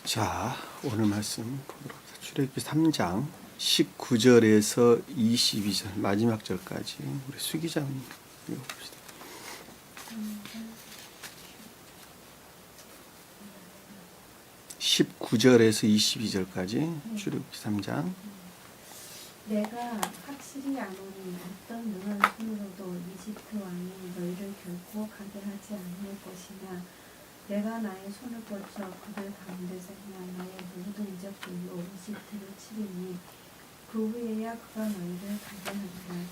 자, 오늘 말씀 보도록 하겠습니다. 출애굽기 3장 19절에서 22절 마지막 절까지 우리 수기자님 읽어봅시다. 19절에서 22절까지 출애굽기 3장. 내가 확실히 아노니 어떤 능한 손으로도 이집트 왕이 너희를 결코 가게 하지 아니할 것이나 내가 나의 손을 뻗쳐 그들 가운데서 행한 나의 모든 이적들로 이집트를 치리니 그 후에야 그가 너희를 가게 하리라.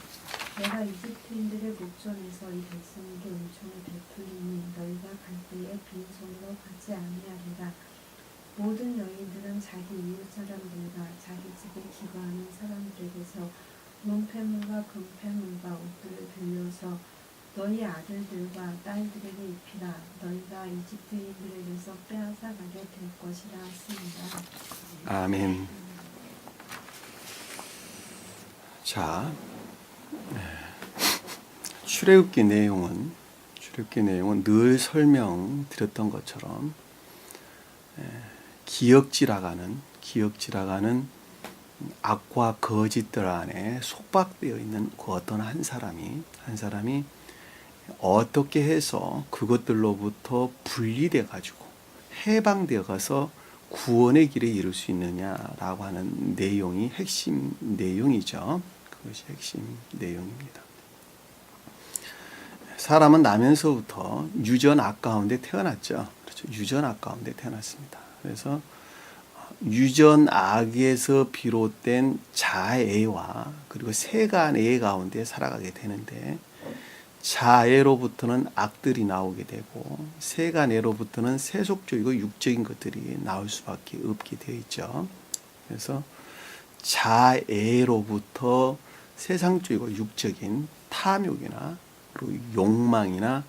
내가 이집트인들의 목전에서 이 백성에게 은총을 베풀리니 너희가 갈 때에 빈손으로 가지 아니하리라. 모든 여인들은 자기 이웃 사람들과 자기 집에 기거하는 사람들에게서 은폐물과 금폐물과 옷들을 빌려서 너희 아들들과 딸들에게 입히라. 너희가 이집트인들에게서 빼앗아가게 될 것이라 하십니다. 아멘. 자, 출애굽기 내용은 늘 설명드렸던 것처럼 기역질하가는 악과 거짓들 안에 속박되어 있는 그 어떤 한 사람이 어떻게 해서 그것들로부터 분리돼 가지고 해방되어 가서 구원의 길에 이룰 수 있느냐라고 하는 내용이 핵심 내용이죠. 그것이 핵심 내용입니다. 사람은 나면서부터 유전 악 가운데 태어났죠. 그렇죠. 유전 악 가운데 태어났습니다. 그래서 유전 악에서 비롯된 자애와 그리고 세간애 가운데 살아가게 되는데, 자애로부터는 악들이 나오게 되고 세간애로부터는 세속적이고 육적인 것들이 나올 수밖에 없게 되어 있죠. 그래서 자애로부터 세상적이고 육적인 탐욕이나 그리고 욕망이나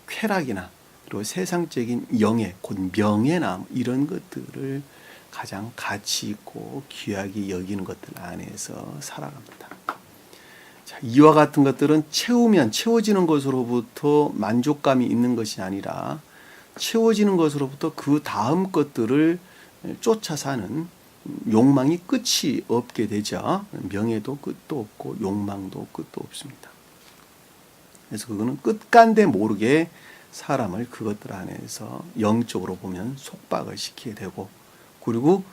쾌락이나 그리고 세상적인 영예, 곧 명예나 이런 것들을 가장 가치 있고 귀하게 여기는 것들 안에서 살아갑니다. 자, 이와 같은 것들은 채우면 채워지는 것으로부터 만족감이 있는 것이 아니라 채워지는 것으로부터 그 다음 것들을 쫓아 사는 욕망이 끝이 없게 되죠. 명예도 끝도 없고 욕망도 끝도 없습니다. 그래서 그거는 끝간데 모르게 사람을 그것들 안에서 영적으로 보면 속박을 시키게 되고, 그리고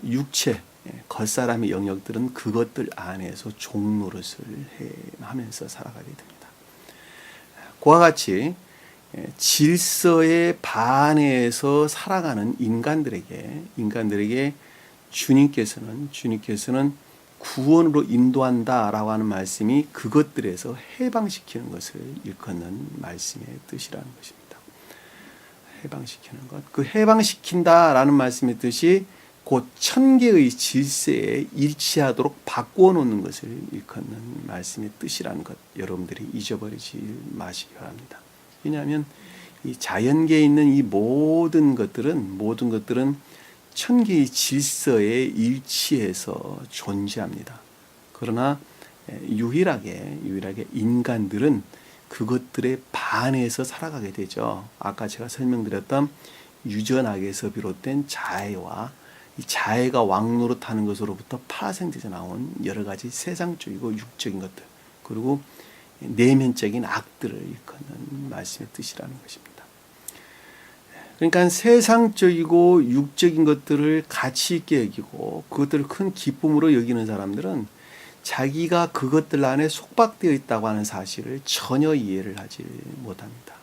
육체, 겉사람의 영역들은 그것들 안에서 종노릇을 하면서 살아가게 됩니다. 그와 같이 질서에 반해서 살아가는 인간들에게 주님께서는 구원으로 인도한다라고 하는 말씀이 그것들에서 해방시키는 것을 일컫는 말씀의 뜻이라는 것입니다. 해방시키는 것. 그 해방시킨다라는 말씀의 뜻이 곧 천계의 질서에 일치하도록 바꾸어 놓는 것을 일컫는 말씀의 뜻이라는 것, 여러분들이 잊어버리지 마시기 바랍니다. 왜냐하면 이 자연계에 있는 이 모든 것들은 천계의 질서에 일치해서 존재합니다. 그러나 유일하게 인간들은 그것들에 반해서 살아가게 되죠. 아까 제가 설명드렸던 유전악에서 비롯된 자애와 이 자애가 왕노릇하는 것으로부터 파생돼서 나온 여러 가지 세상적이고 육적인 것들, 그리고 내면적인 악들을 일컫는 말씀의 뜻이라는 것입니다. 그러니까 세상적이고 육적인 것들을 가치 있게 여기고 그것들을 큰 기쁨으로 여기는 사람들은 자기가 그것들 안에 속박되어 있다고 하는 사실을 전혀 이해를 하지 못합니다.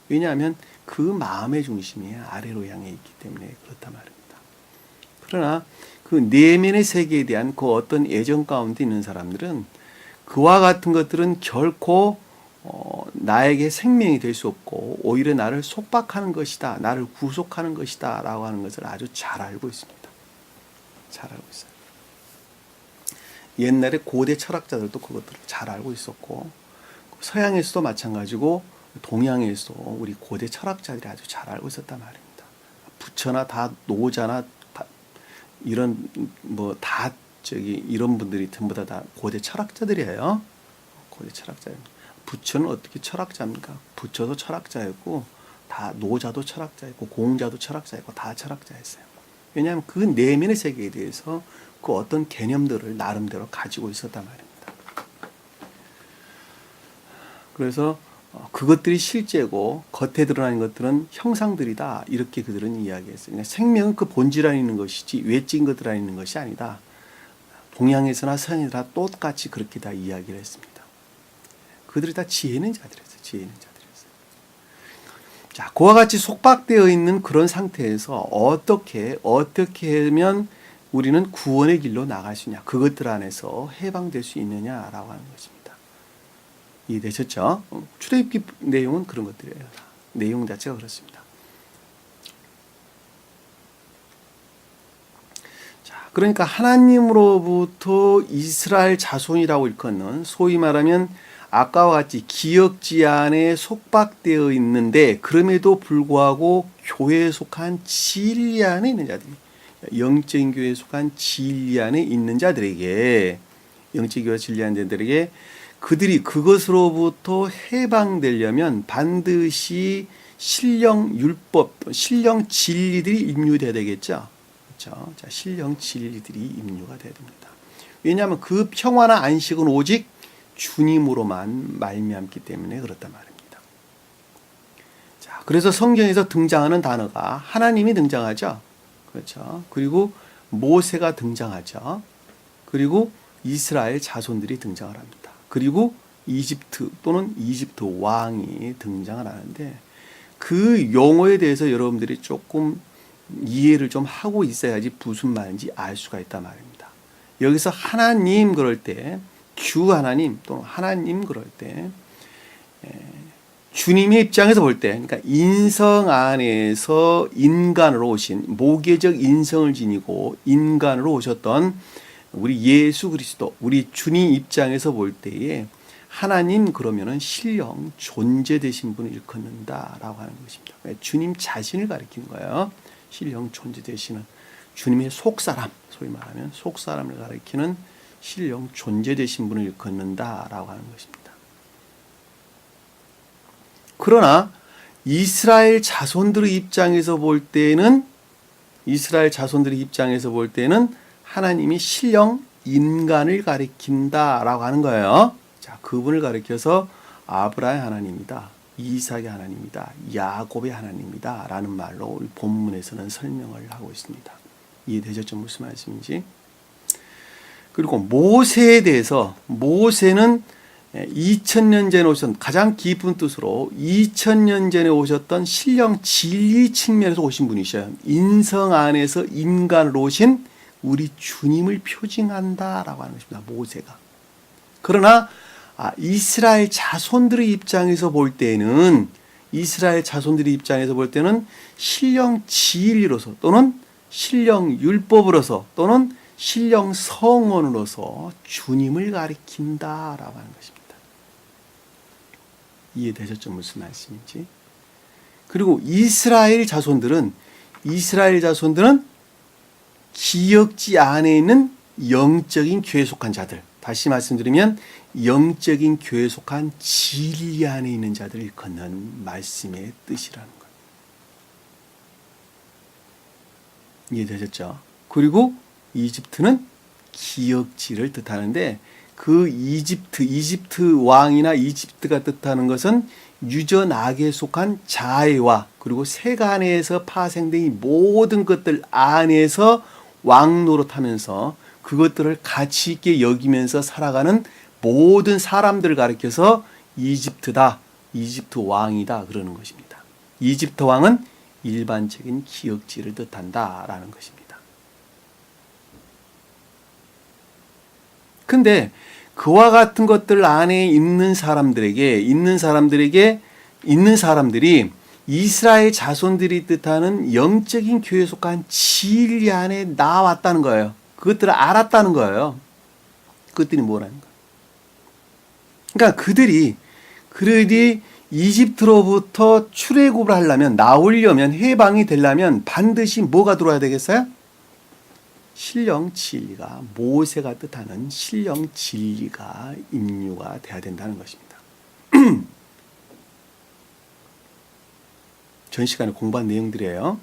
왜냐하면 그 마음의 중심이 아래로 향해 있기 때문에 그렇단 말입니다. 그러나 그 내면의 세계에 대한 그 어떤 애정 가운데 있는 사람들은 그와 같은 것들은 결코 나에게 생명이 될 수 없고 오히려 나를 속박하는 것이다, 나를 구속하는 것이다 라고 하는 것을 아주 잘 알고 있습니다. 잘 알고 있어요. 옛날에 고대 철학자들도 그것들을 잘 알고 있었고, 서양에서도 마찬가지고 동양에서도 우리 고대 철학자들이 아주 잘 알고 있었단 말입니다. 부처나 다 노자나 이런 이런 분들이 전부 다 고대 철학자들이에요. 고대 철학자입니다. 부처는 어떻게 철학자입니까? 부처도 철학자였고 다 노자도 철학자였고 공자도 철학자였고 다 철학자였어요. 왜냐하면 그 내면의 세계에 대해서 그 어떤 개념들을 나름대로 가지고 있었단 말입니다. 그래서 그것들이 실제고 겉에 드러나는 것들은 형상들이다. 이렇게 그들은 이야기했어요. 그러니까 생명은 그 본질 안에 있는 것이지 외적인 것들 안에 있는 것이 아니다. 동양에서나 서양에서나 똑같이 그렇게 다 이야기를 했습니다. 그들이 다 지혜 있는 자들이었어요. 지혜 있는 자들이었어요. 자, 그와 같이 속박되어 있는 그런 상태에서 어떻게 하면 우리는 구원의 길로 나갈 수 있냐. 그것들 안에서 해방될 수 있느냐라고 하는 것입니다. 이해되셨죠? 출애굽기 내용은 그런 것들이에요. 내용 자체가 그렇습니다. 자, 그러니까 하나님으로부터 이스라엘 자손이라고 일컫는 소위 말하면 아까와 같이 기역지 안에 속박되어 있는데 그럼에도 불구하고 교회에 속한 진리 안에 있는 자들이 영적인 교회에 속한 진리 안에 있는 자들에게 영적인 교회 진리 안에 있는 자들에게 그들이 그것으로부터 해방되려면 반드시 신령 율법, 신령 진리들이 임류돼야 되겠죠. 그렇죠? 자, 신령 진리들이 임류가 돼야 됩니다. 왜냐하면 그 평화나 안식은 오직 주님으로만 말미암기 때문에 그렇단 말입니다. 자, 그래서 성경에서 등장하는 단어가 하나님이 등장하죠. 그렇죠. 그리고 모세가 등장하죠. 그리고 이스라엘 자손들이 등장을 합니다. 그리고 이집트 또는 이집트 왕이 등장을 하는데 그 용어에 대해서 여러분들이 조금 이해를 좀 하고 있어야지 무슨 말인지 알 수가 있단 말입니다. 여기서 하나님 그럴 때 주 하나님 또는 하나님 그럴 때 주님의 입장에서 볼 때 그러니까 인성 안에서 인간으로 오신 모계적 인성을 지니고 인간으로 오셨던 우리 예수 그리스도, 우리 주님 입장에서 볼 때에 하나님 그러면은 신령 존재되신 분을 일컫는다라고 하는 것입니다. 주님 자신을 가리키는 거예요. 신령 존재되시는 주님의 속사람, 소위 말하면 속사람을 가리키는 신령 존재되신 분을 일컫는다라고 하는 것입니다. 그러나 이스라엘 자손들의 입장에서 볼 때는 하나님이 신령 인간을 가리킨다라고 하는 거예요. 자, 그분을 가리켜서 아브라함의 하나님이다, 이삭의 하나님이다, 야곱의 하나님이다 라는 말로 본문에서는 설명을 하고 있습니다. 이해되셨죠? 무슨 말씀인지. 그리고 모세에 대해서 모세는 2000년 전에 오셨던 가장 깊은 뜻으로 2000년 전에 오셨던 신령 진리 측면에서 오신 분이셔요. 인성 안에서 인간으로 오신 우리 주님을 표징한다라고 하는 것입니다. 모세가. 그러나 이스라엘 자손들의 입장에서 볼 때는 신령 진리로서 또는 신령 율법으로서 또는 신령 성원으로서 주님을 가리킨다라고 하는 것입니다. 이해되셨죠? 무슨 말씀인지. 그리고 이스라엘 자손들은 기역지 안에 있는 영적인 교회에 속한 자들. 다시 말씀드리면 영적인 교회에 속한 진리 안에 있는 자들을 일컫는 말씀의 뜻이라는 거예요. 이해되셨죠? 그리고 이집트는 기역지를 뜻하는데 그 이집트 왕이나 이집트가 뜻하는 것은 유전 악에 속한 자해와 그리고 세간에서 파생된 이 모든 것들 안에서 왕노릇하면서 그것들을 가치 있게 여기면서 살아가는 모든 사람들을 가리켜서 이집트다, 이집트 왕이다 그러는 것입니다. 이집트 왕은 일반적인 기역지를 뜻한다라는 것입니다. 근데 그와 같은 것들 안에 있는 사람들이 이스라엘 자손들이 뜻하는 영적인 교회에 속한 진리 안에 나왔다는 거예요. 그것들을 알았다는 거예요. 그것들이 뭐라는 거예요. 그러니까 그들이 이집트로부터 출애굽을 하려면 나오려면 해방이 되려면 반드시 뭐가 들어와야 되겠어요? 신령 진리가 모세가 뜻하는 신령 진리가 임류가 돼야 된다는 것입니다. 전 시간에 공부한 내용들이에요.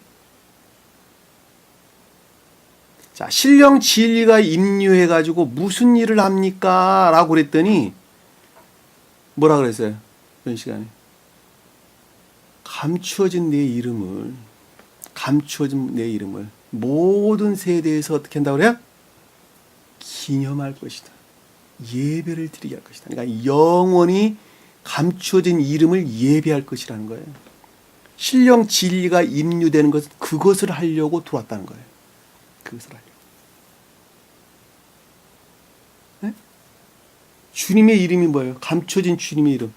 자, 신령 진리가 임류해가지고 무슨 일을 합니까? 라고 그랬더니 뭐라 그랬어요? 그 시간에 감추어진 내 이름을 모든 세대에서 어떻게 한다고 그래요? 기념할 것이다. 예배를 드리게 할 것이다. 그러니까 영원히 감추어진 이름을 예배할 것이라는 거예요. 신령 진리가 임류되는 것은 그것을 하려고 들어왔다는 거예요. 그것을 하려고. 네? 주님의 이름이 뭐예요? 감춰진 주님의 이름.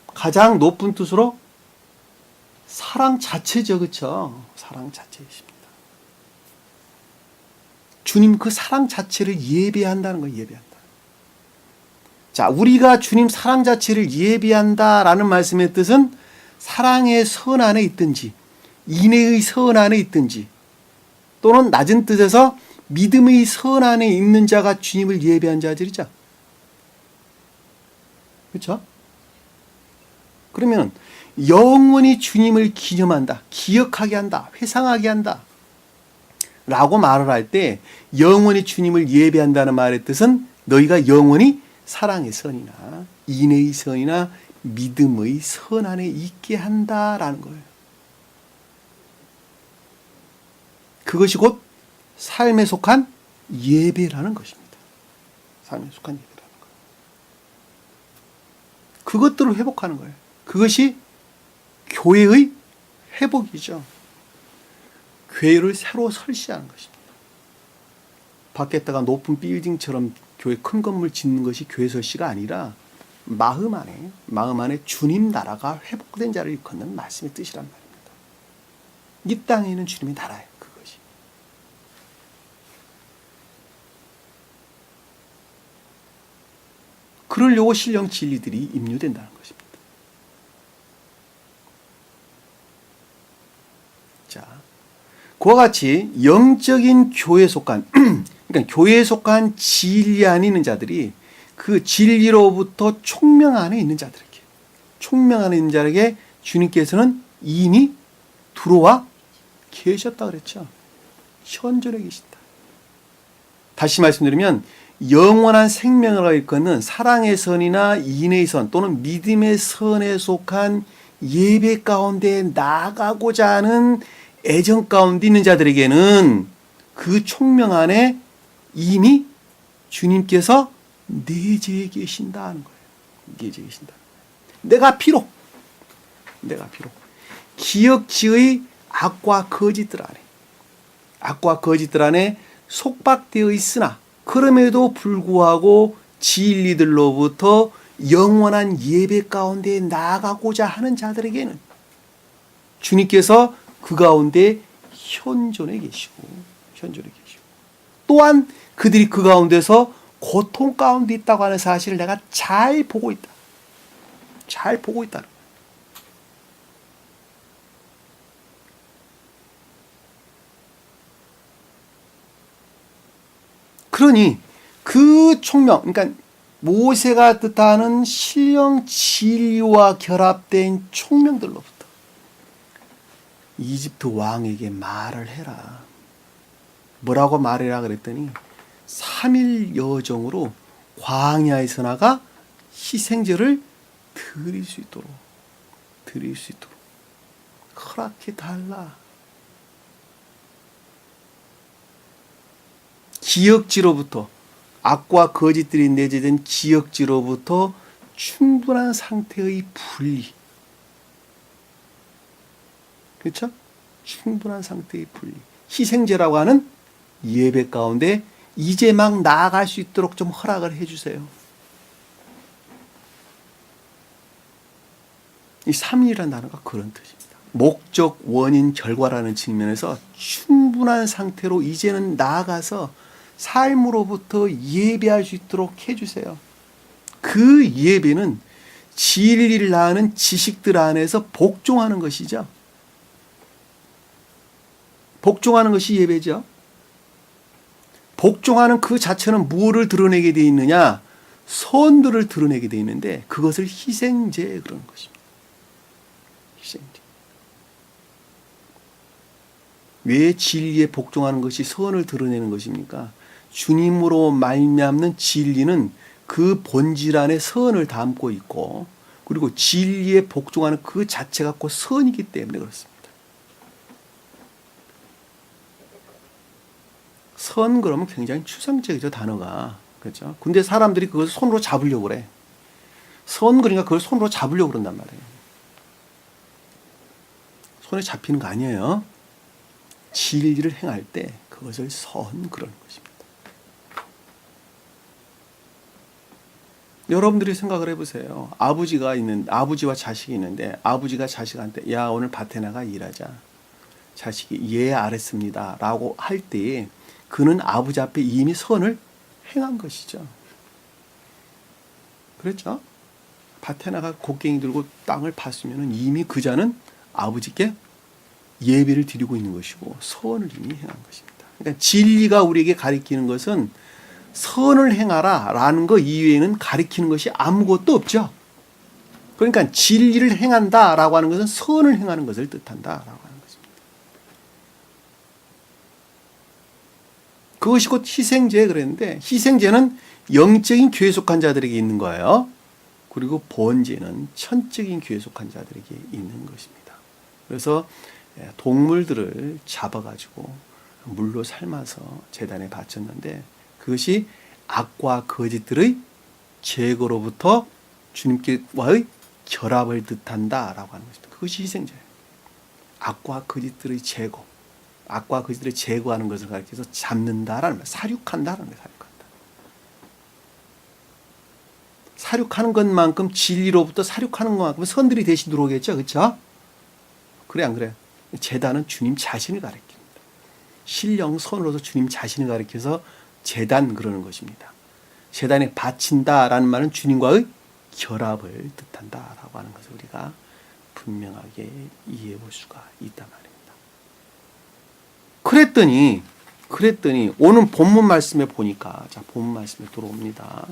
가장 높은 뜻으로 사랑 자체죠. 그렇죠? 사랑 자체이십니다. 주님 그 사랑 자체를 예배한다는 거예요. 예배한다. 자, 우리가 주님 사랑 자체를 예배한다라는 말씀의 뜻은 사랑의 선 안에 있든지 인애의 선 안에 있든지 또는 낮은 뜻에서 믿음의 선 안에 있는 자가 주님을 예배한 자들이죠. 그렇죠? 그러면 영원히 주님을 기념한다, 기억하게 한다, 회상하게 한다 라고 말을 할 때 영원히 주님을 예배한다는 말의 뜻은 너희가 영원히 사랑의 선이나 인애의 선이나 믿음의 선 안에 있게 한다라는 거예요. 그것이 곧 삶에 속한 예배라는 것입니다. 삶에 속한 예배라는 거예요. 그것들을 회복하는 거예요. 그것이 교회의 회복이죠. 교회를 새로 설치하는 것입니다. 밖에다가 높은 빌딩처럼 교회 큰 건물 짓는 것이 교회 설치가 아니라 마음 안에 주님 나라가 회복된 자를 일컫는 말씀의 뜻이란 말입니다. 이 땅에 있는 주님의 나라예요. 그것이. 그러려고 신령 진리들이 임류된다는 것입니다. 자, 그와 같이 영적인 교회에 속한 그러니까 교회에 속한 진리 안에 있는 자들이 그 진리로부터 총명 안에 있는 자들에게 총명 안에 있는 자에게 주님께서는 이미 들어와 계셨다 그랬죠. 현존에 계신다. 다시 말씀드리면 영원한 생명을 일컫는 사랑의 선이나 인의 선 또는 믿음의 선에 속한 예배 가운데 나가고자 하는 애정 가운데 있는 자들에게는 그 총명 안에 이미 주님께서 내재해 계신다는 거예요. 내재해 계신다. 내가 비록 기억지의 악과 거짓들 안에 속박되어 있으나 그럼에도 불구하고 진리들로부터 영원한 예배 가운데 나아가고자 하는 자들에게는 주님께서 그 가운데 현존해 계시고 또한 그들이 그 가운데서 고통 가운데 있다고 하는 사실을 내가 잘 보고 있다. 잘 보고 있다는 거예요. 그러니 그 총명, 그러니까 모세가 뜻하는 신령 진리와 결합된 총명들로부터 이집트 왕에게 말을 해라. 뭐라고 말해라 그랬더니 3일 여정으로 광야에서 나가 희생제를 드릴 수 있도록 허락해 달라. 기억지로부터 악과 거짓들이 내재된 기억지로부터 충분한 상태의 분리. 그렇죠? 충분한 상태의 분리. 희생제라고 하는 예배 가운데 이제 막 나아갈 수 있도록 좀 허락을 해주세요. 이 3일이라는 단어가 그런 뜻입니다. 목적, 원인, 결과라는 측면에서 충분한 상태로 이제는 나아가서 삶으로부터 예배할 수 있도록 해주세요. 그 예배는 진리를 아는 지식들 안에서 복종하는 것이죠. 복종하는 것이 예배죠. 복종하는 그 자체는 무엇을 드러내게 되어 있느냐? 선들을 드러내게 되어 있는데 그것을 희생제 그러는 것입니다. 희생제. 왜 진리에 복종하는 것이 선을 드러내는 것입니까? 주님으로 말미암는 진리는 그 본질 안에 선을 담고 있고, 그리고 진리에 복종하는 그 자체가 곧 선이기 때문에 그렇습니다. 선 그러면 굉장히 추상적이죠, 단어가. 그렇죠? 근데 사람들이 그것을 손으로 잡으려고 그래. 선 그러니까 그걸 손으로 잡으려고 그런단 말이에요. 손에 잡히는 거 아니에요. 진리를 행할 때 그것을 선 그러는 것입니다. 여러분들이 생각을 해보세요. 아버지와 자식이 있는데 아버지가 자식한테 야 오늘 밭에 나가 일하자. 자식이 예 알았습니다 라고 할 때에 그는 아버지 앞에 이미 선을 행한 것이죠. 그렇죠? 밭에 나가 곡괭이 들고 땅을 팠으면 이미 그 자는 아버지께 예배를 드리고 있는 것이고 선을 이미 행한 것입니다. 그러니까 진리가 우리에게 가리키는 것은 선을 행하라 라는 것 이외에는 가리키는 것이 아무것도 없죠. 그러니까 진리를 행한다 라고 하는 것은 선을 행하는 것을 뜻한다 라고 하는 것입니다. 그것이 곧 희생제에 그랬는데 희생제는 영적인 교회에 속한 자들에게 있는 거예요. 그리고 번제는 천적인 교회에 속한 자들에게 있는 것입니다. 그래서 동물들을 잡아가지고 물로 삶아서 제단에 바쳤는데 그것이 악과 거짓들의 제거로부터 주님께와의 결합을 뜻한다라고 하는 것입니다. 그것이 희생제예요. 악과 거짓들의 제거, 악과 거짓들을 제거하는 것을 가리켜서 잡는다라는 말, 사륙한다라는 거예요. 사륙하는 것만큼 진리로부터 사륙하는 것만큼 선들이 대신 들어오겠죠. 그렇죠? 그래 안 그래? 제단은 주님 자신을 가리킵니다. 신령 선으로서 주님 자신을 가리켜서 제단 그러는 것입니다. 제단에 바친다라는 말은 주님과의 결합을 뜻한다라고 하는 것을 우리가 분명하게 이해해 볼 수가 있단 말입니다. 그랬더니 오늘 본문 말씀에 보니까 자 본문 말씀에 들어옵니다.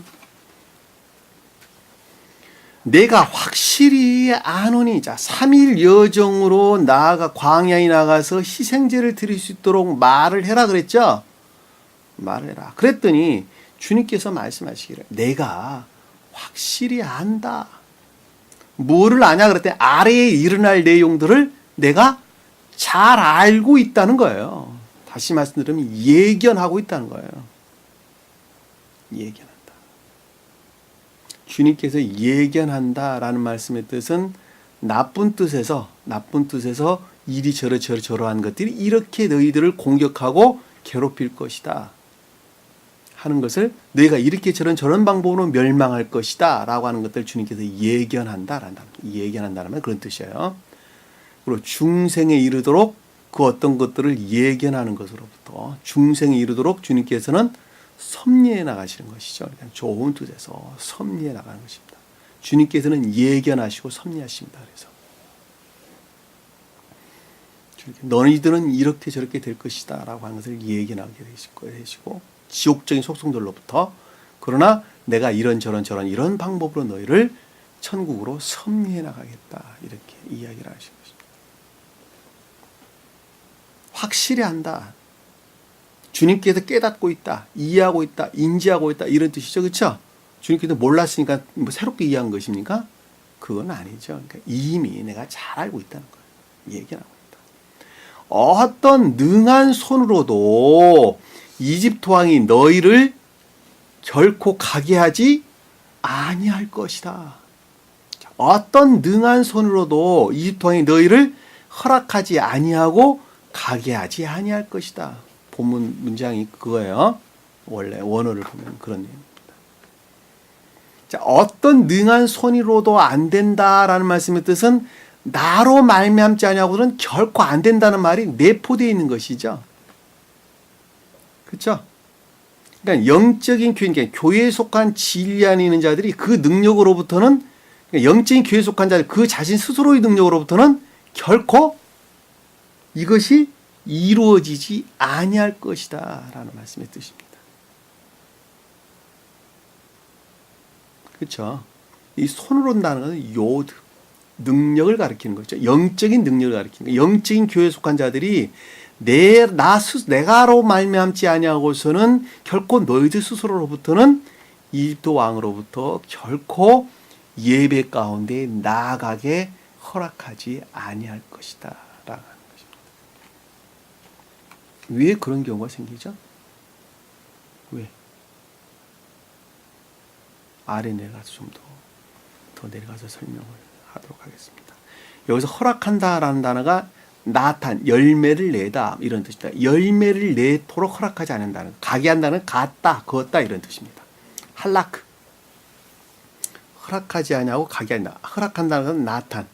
내가 확실히 아노니 자 3일 여정으로 나아가 광야에 나가서 희생제를 드릴 수 있도록 말을 해라 그랬죠. 말을 해라. 그랬더니 주님께서 말씀하시기를 내가 확실히 안다. 뭐를 아냐 그랬더니 아래에 일어날 내용들을 내가 잘 알고 있다는 거예요. 다시 말씀드리면 예견하고 있다는 거예요. 예견. 주님께서 예견한다라는 말씀의 뜻은 나쁜 뜻에서 이리저러한 것들이 이렇게 너희들을 공격하고 괴롭힐 것이다 하는 것을 너희가 이렇게 저런 방법으로 멸망할 것이다 라고 하는 것들을 주님께서 예견한다는 그런 뜻이에요. 그리고 중생에 이르도록 그 어떤 것들을 예견하는 것으로부터 중생에 이르도록 주님께서는 섭리해 나가시는 것이죠. 그러니까 좋은 뜻에서 섭리해 나가는 것입니다. 주님께서는 예견하시고 섭리하십니다. 그래서 너희들은 이렇게 저렇게 될 것이다 라고 하는 것을 예견하게 되시고 지옥적인 속성들로부터 그러나 내가 이런 방법으로 너희를 천국으로 섭리해 나가겠다 이렇게 이야기를 하신 것입니다. 확실히 한다. 주님께서 깨닫고 있다, 이해하고 있다, 인지하고 있다 이런 뜻이죠. 그렇죠? 주님께서 몰랐으니까 뭐 새롭게 이해한 것입니까? 그건 아니죠. 그러니까 이미 내가 잘 알고 있다는 거예요. 얘기하고 있다. 어떤 능한 손으로도 이집트 왕이 너희를 결코 가게 하지 아니할 것이다. 어떤 능한 손으로도 이집트 왕이 너희를 허락하지 아니하고 가게 하지 아니할 것이다. 본문 문장이 그거예요. 원래 원어를 보면 그런 내용입니다. 자, 어떤 능한 손으로도 안 된다라는 말씀의 뜻은 나로 말미암지 아니하고는 결코 안 된다는 말이 내포되어 있는 것이죠. 그렇죠? 그러니까 영적인 교회, 그러니까 교회에 속한 진리 안에 있는 자들이 그 능력으로부터는 그러니까 영적인 교회에 속한 자들 그 자신 스스로의 능력으로부터는 결코 이것이 이루어지지 아니할 것이다 라는 말씀의 뜻입니다. 그렇죠? 이 손으로 한다는 것은 능력을 가리키는 거죠. 영적인 능력을 가리키는 거예요. 영적인 교회에 속한 자들이 내가로 말미암지 아니하고서는 결코 너희들 스스로로부터는 이집트 왕으로부터 결코 예배 가운데 나아가게 허락하지 아니할 것이다 라는 것입니다. 왜 그런 경우가 생기죠? 왜? 아래 내려가서 좀 더 내려가서 설명을 하도록 하겠습니다. 여기서 허락한다라는 단어가 나탄, 열매를 내다 이런 뜻이다. 열매를 내도록 허락하지 않는다는, 가게 한다는 갔다, 그었다 이런 뜻입니다. 할라크, 허락하지 아니하고 가게 한다. 허락한다는 건 나탄.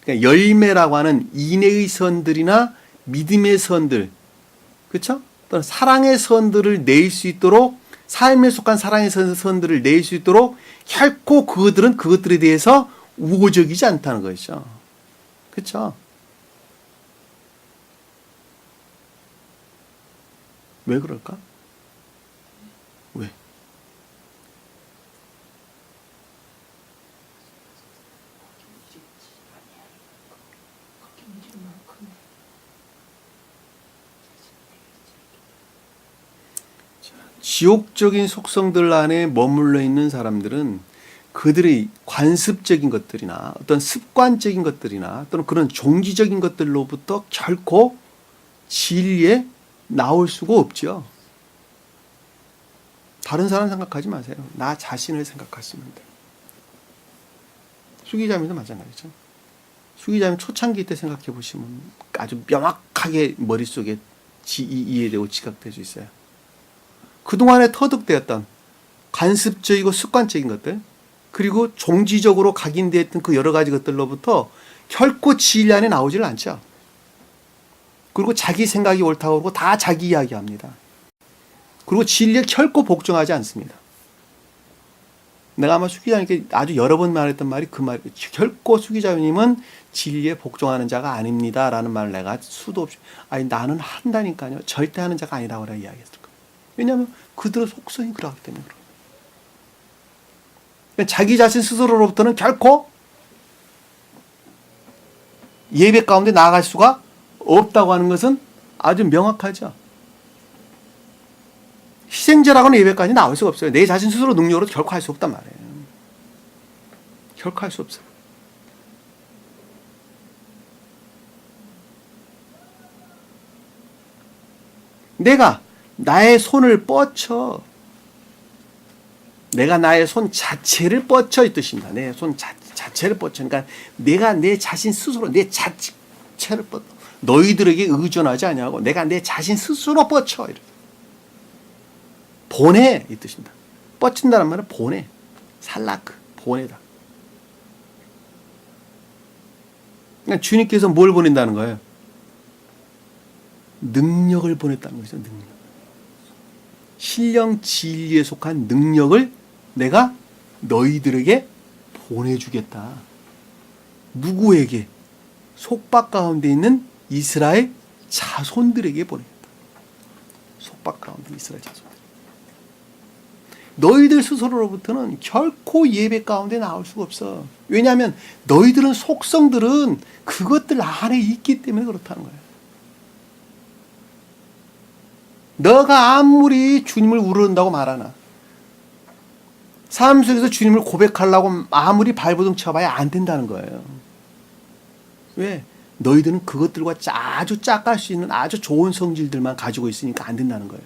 그러니까 열매라고 하는 인애의 선들이나 믿음의 선들, 그렇죠? 또는 사랑의 선들을 낼 수 있도록, 삶에 속한 사랑의 선들을 낼 수 있도록 결코 그들은 그것들에 대해서 우호적이지 않다는 것이죠. 그렇죠? 왜 그럴까? 왜? 지옥적인 속성들 안에 머물러 있는 사람들은 그들의 관습적인 것들이나 어떤 습관적인 것들이나 또는 그런 종지적인 것들로부터 결코 진리에 나올 수가 없죠. 다른 사람 생각하지 마세요. 나 자신을 생각하시면 돼요. 수기자매도 마찬가지죠. 수기자매 초창기 때 생각해 보시면 아주 명확하게 머릿속에 이해되고 지각될 수 있어요. 그동안에 터득되었던 관습적이고 습관적인 것들, 그리고 종지적으로 각인되었던 그 여러 가지 것들로부터 결코 진리 안에 나오질 않죠. 그리고 자기 생각이 옳다고 그러고 다 자기 이야기합니다. 그리고 진리에 결코 복종하지 않습니다. 내가 아마 수기자님께 아주 여러 번 말했던 말이 그 말이에요. 결코 수기자님은 진리에 복종하는 자가 아닙니다 라는 말을 내가 수도 없이, 아니 나는 한다니까요, 절대 하는 자가 아니라고 내가 이야기했을 거예요. 왜냐하면 그들의 속성이 그러기 때문에 그래요. 자기 자신 스스로로부터는 결코 예배 가운데 나아갈 수가 없다고 하는 것은 아주 명확하죠. 희생자라고는 예배 가운데 나올 수가 없어요. 내 자신 스스로 능력으로 결코 할 수 없단 말이에요. 결코 할 수 없어요. 내가 나의 손을 뻗쳐, 내가 나의 손 자체를 뻗쳐 이 뜻입니다. 내 손 자체를 뻗쳐. 그러니까 내가 내 자신 스스로 내 자체를 뻗어. 너희들에게 의존하지 아니하고 내가 내 자신 스스로 뻗쳐. 보내 이 뜻입니다. 뻗친다는 말은 보내. 살라크, 보내다. 그러니까 주님께서 뭘 보낸다는 거예요? 능력을 보냈다는 거죠. 능력. 신령 진리에 속한 능력을 내가 너희들에게 보내주겠다. 누구에게? 속박 가운데 있는 이스라엘 자손들에게 보내겠다. 속박 가운데 이스라엘 자손들. 너희들 스스로로부터는 결코 예배 가운데 나올 수가 없어. 왜냐하면 너희들은 속성들은 그것들 안에 있기 때문에 그렇다는 거예요. 너가 아무리 주님을 우러른다고 말하나, 삶 속에서 주님을 고백하려고 아무리 발버둥 쳐봐야 안 된다는 거예요. 왜? 너희들은 그것들과 아주 짝갈 수 있는 아주 좋은 성질들만 가지고 있으니까 안 된다는 거예요.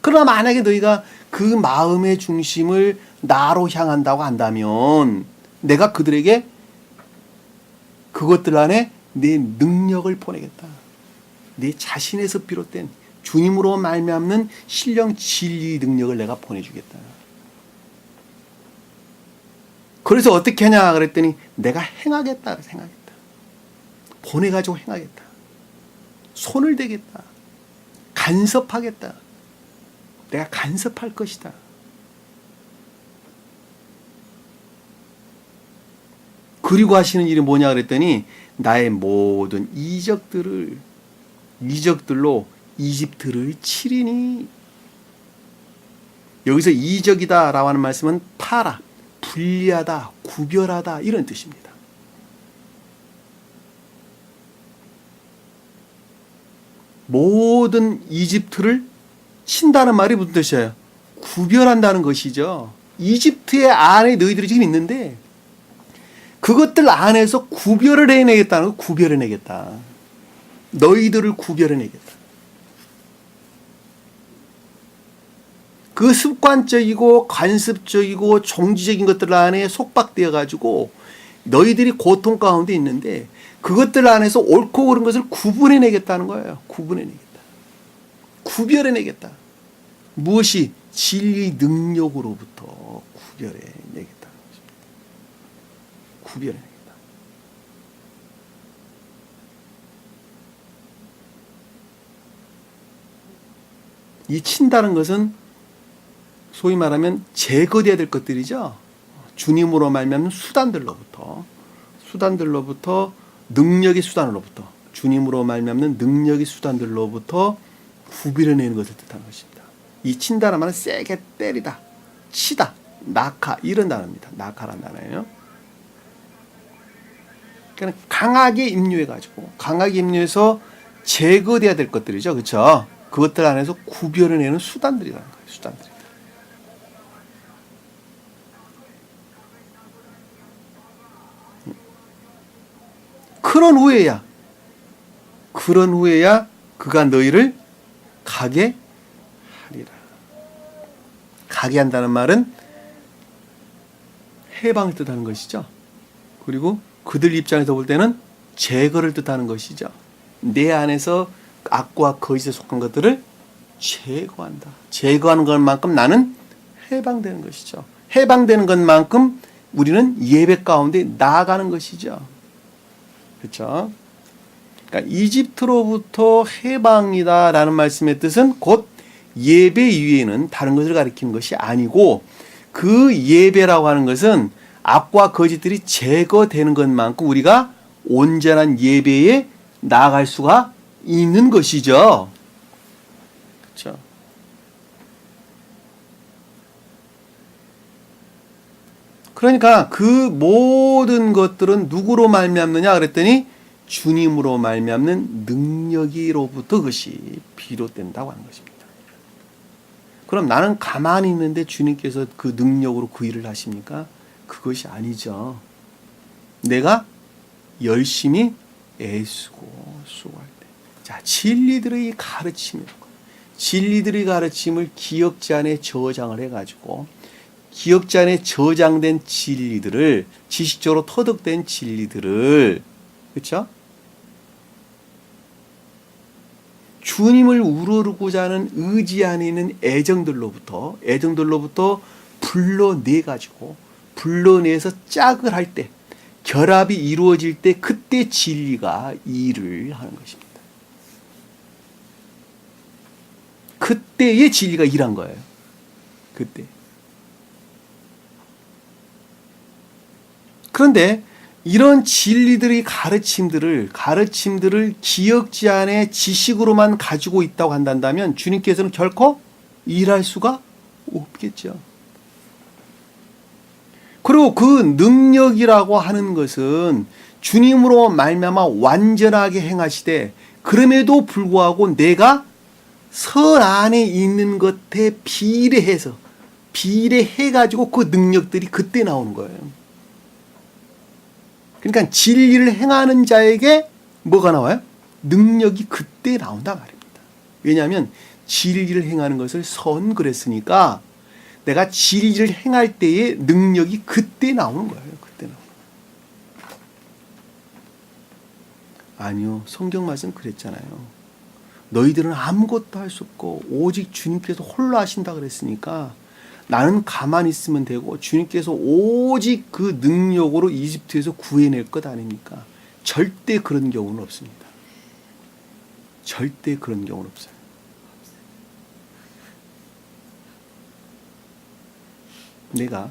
그러나 만약에 너희가 그 마음의 중심을 나로 향한다고 한다면 내가 그들에게 그것들 안에 내 능력을 보내겠다. 내 자신에서 비롯된 주님으로 말미암는 신령 진리 능력을 내가 보내주겠다. 그래서 어떻게 하냐 그랬더니 내가 행하겠다. 보내가지고 행하겠다. 손을 대겠다. 간섭하겠다. 내가 간섭할 것이다. 그리고 하시는 일이 뭐냐 그랬더니 나의 모든 이적들로 이집트를 치리니. 여기서 이적이다 라고 하는 말씀은 파라, 분리하다, 구별하다 이런 뜻입니다. 모든 이집트를 친다는 말이 무슨 뜻이에요? 구별한다는 것이죠. 이집트의 안에 너희들이 지금 있는데 그것들 안에서 구별을 해내겠다는 거. 구별해내겠다. 너희들을 구별해내겠다. 그 습관적이고 관습적이고 종지적인 것들 안에 속박되어 가지고 너희들이 고통 가운데 있는데 그것들 안에서 옳고 그른 것을 구분해내겠다는 거예요. 구분해내겠다. 구별해내겠다. 무엇이? 진리 능력으로부터 구별해내겠다는 것입니다. 구별해내겠다. 이 친다는 것은 소위 말하면 제거돼야 될 것들이죠. 주님으로 말미암는 수단들로부터 능력의 수단으로부터 주님으로 말미암는 능력의 수단들로부터 구별해내는 것을 뜻하는 것입니다. 이 친다는 말은 세게 때리다, 치다, 낙하 이런 단어입니다. 낙하라는 단어예요. 그러니까 강하게 임류해가지고 강하게 임류해서 제거돼야 될 것들이죠. 그렇죠? 그것들 안에서 구별해내는 수단들이라는 거예요. 수단들이. 그런 후에야 그가 너희를 가게 하리라. 가게 한다는 말은 해방을 뜻하는 것이죠. 그리고 그들 입장에서 볼 때는 제거를 뜻하는 것이죠. 내 안에서 악과 거짓에 속한 것들을 제거한다. 제거하는 것만큼 나는 해방되는 것이죠. 해방되는 것만큼 우리는 예배 가운데 나아가는 것이죠. 그렇죠? 그러니까 이집트로부터 해방이다라는 말씀의 뜻은 곧 예배 이외에는 다른 것을 가리키는 것이 아니고 그 예배라고 하는 것은 악과 거짓들이 제거되는 것만큼 우리가 온전한 예배에 나아갈 수가 있는 것이죠. 그렇죠? 그러니까 그 모든 것들은 누구로 말미암느냐 그랬더니 주님으로 말미암는 능력이로부터 그것이 비롯된다고 하는 것입니다. 그럼 나는 가만히 있는데 주님께서 그 능력으로 그 일을 하십니까? 그것이 아니죠. 내가 열심히 애쓰고 수고할 때. 자, 진리들의 가르침이라고. 진리들의 가르침을 기억지 안에 저장을 해가지고 기억지 안에 저장된 진리들을 지식적으로 터득된 진리들을 그렇죠? 주님을 우러르고자 하는 의지 안에 있는 애정들로부터 불러내가지고 불러내서 짝을 할 때 결합이 이루어질 때 그때 진리가 일을 하는 것입니다. 그때의 진리가 일한 거예요. 그때. 그런데 이런 진리들의 가르침들을 기억지 안에 지식으로만 가지고 있다고 한다면 주님께서는 결코 일할 수가 없겠죠. 그리고 그 능력이라고 하는 것은 주님으로 말미암아 완전하게 행하시되 그럼에도 불구하고 내가 선 안에 있는 것에 비례해가지고 그 능력들이 그때 나오는 거예요. 그러니까 진리를 행하는 자에게 뭐가 나와요? 능력이 그때 나온다 말입니다. 왜냐하면 진리를 행하는 것을 선그랬으니까 내가 진리를 행할 때의 능력이 그때 나오는 거예요. 그때 나오는 거예요. 아니요. 성경 말씀 그랬잖아요. 너희들은 아무것도 할 수 없고 오직 주님께서 홀로 하신다 그랬으니까 나는 가만히 있으면 되고 주님께서 오직 그 능력으로 이집트에서 구해낼 것 아닙니까? 절대 그런 경우는 없습니다. 절대 그런 경우는 없어요. 내가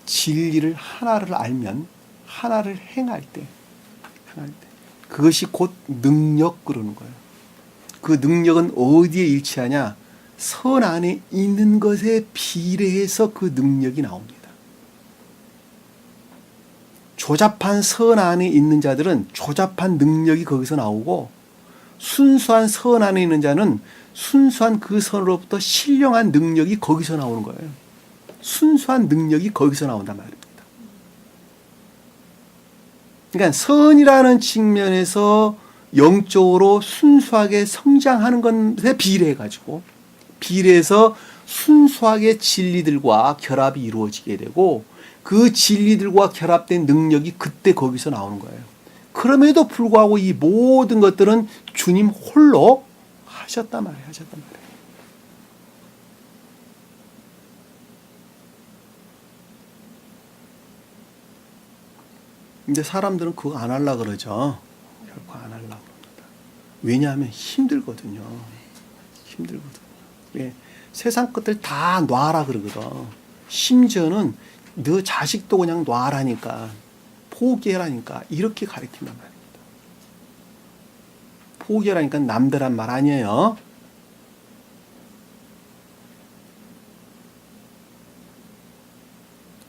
진리를 하나를 알면 하나를 행할 때 그것이 곧 능력 그러는 거예요. 그 능력은 어디에 일치하냐? 선 안에 있는 것에 비례해서 그 능력이 나옵니다. 조잡한 선 안에 있는 자들은 조잡한 능력이 거기서 나오고 순수한 선 안에 있는 자는 순수한 그 선으로부터 신령한 능력이 거기서 나오는 거예요. 순수한 능력이 거기서 나온단 말입니다. 그러니까 선이라는 측면에서 영적으로 순수하게 성장하는 것에 비례해가지고 비례해서 순수하게 진리들과 결합이 이루어지게 되고 그 진리들과 결합된 능력이 그때 거기서 나오는 거예요. 그럼에도 불구하고 이 모든 것들은 주님 홀로 하셨단 말이에요. 하셨단 말이에요. 근데 사람들은 그거 안 하려고 그러죠. 결코 안 하려고 합니다. 왜냐하면 힘들거든요. 힘들거든요. 예, 세상 것들 다 놔라 그러거든. 심지어는 너 자식도 그냥 놔라니까, 포기해라니까 이렇게 가르친단 말입니다. 포기해라니까 남들한 말 아니에요.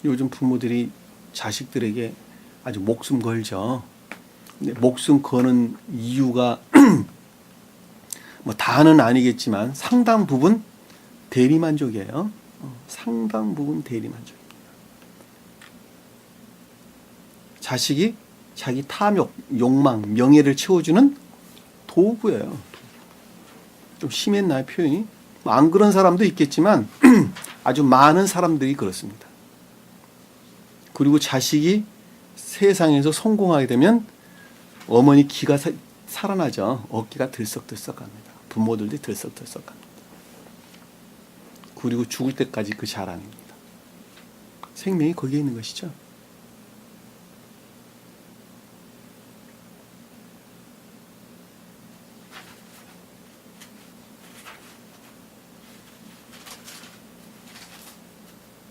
요즘 부모들이 자식들에게 아주 목숨 걸죠. 근데 목숨 거는 이유가 뭐 다는 아니겠지만 상당 부분 대리만족이에요. 상당 부분 대리만족입니다. 자식이 자기 탐욕, 욕망, 명예를 채워주는 도구예요. 좀 심했나요, 표현이? 안 그런 사람도 있겠지만 아주 많은 사람들이 그렇습니다. 그리고 자식이 세상에서 성공하게 되면 어머니 기가 살아나죠. 어깨가 들썩들썩합니다. 부모들도 들썩들썩합니다. 그리고 죽을 때까지 그 자랑입니다. 생명이 거기에 있는 것이죠.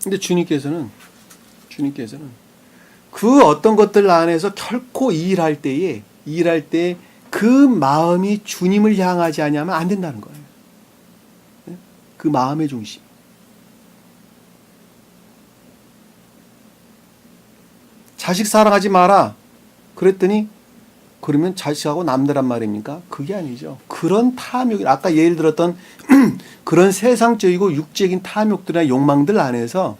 근데 주님께서는 그 어떤 것들 안에서 결코 일할 때 그 마음이 주님을 향하지 않으면 안 된다는 거예요. 그 마음의 중심. 자식 사랑하지 마라. 그랬더니 그러면 자식하고 남들란 말입니까? 그게 아니죠. 그런 탐욕, 아까 예를 들었던 그런 세상적이고 육적인 탐욕들이나 욕망들 안에서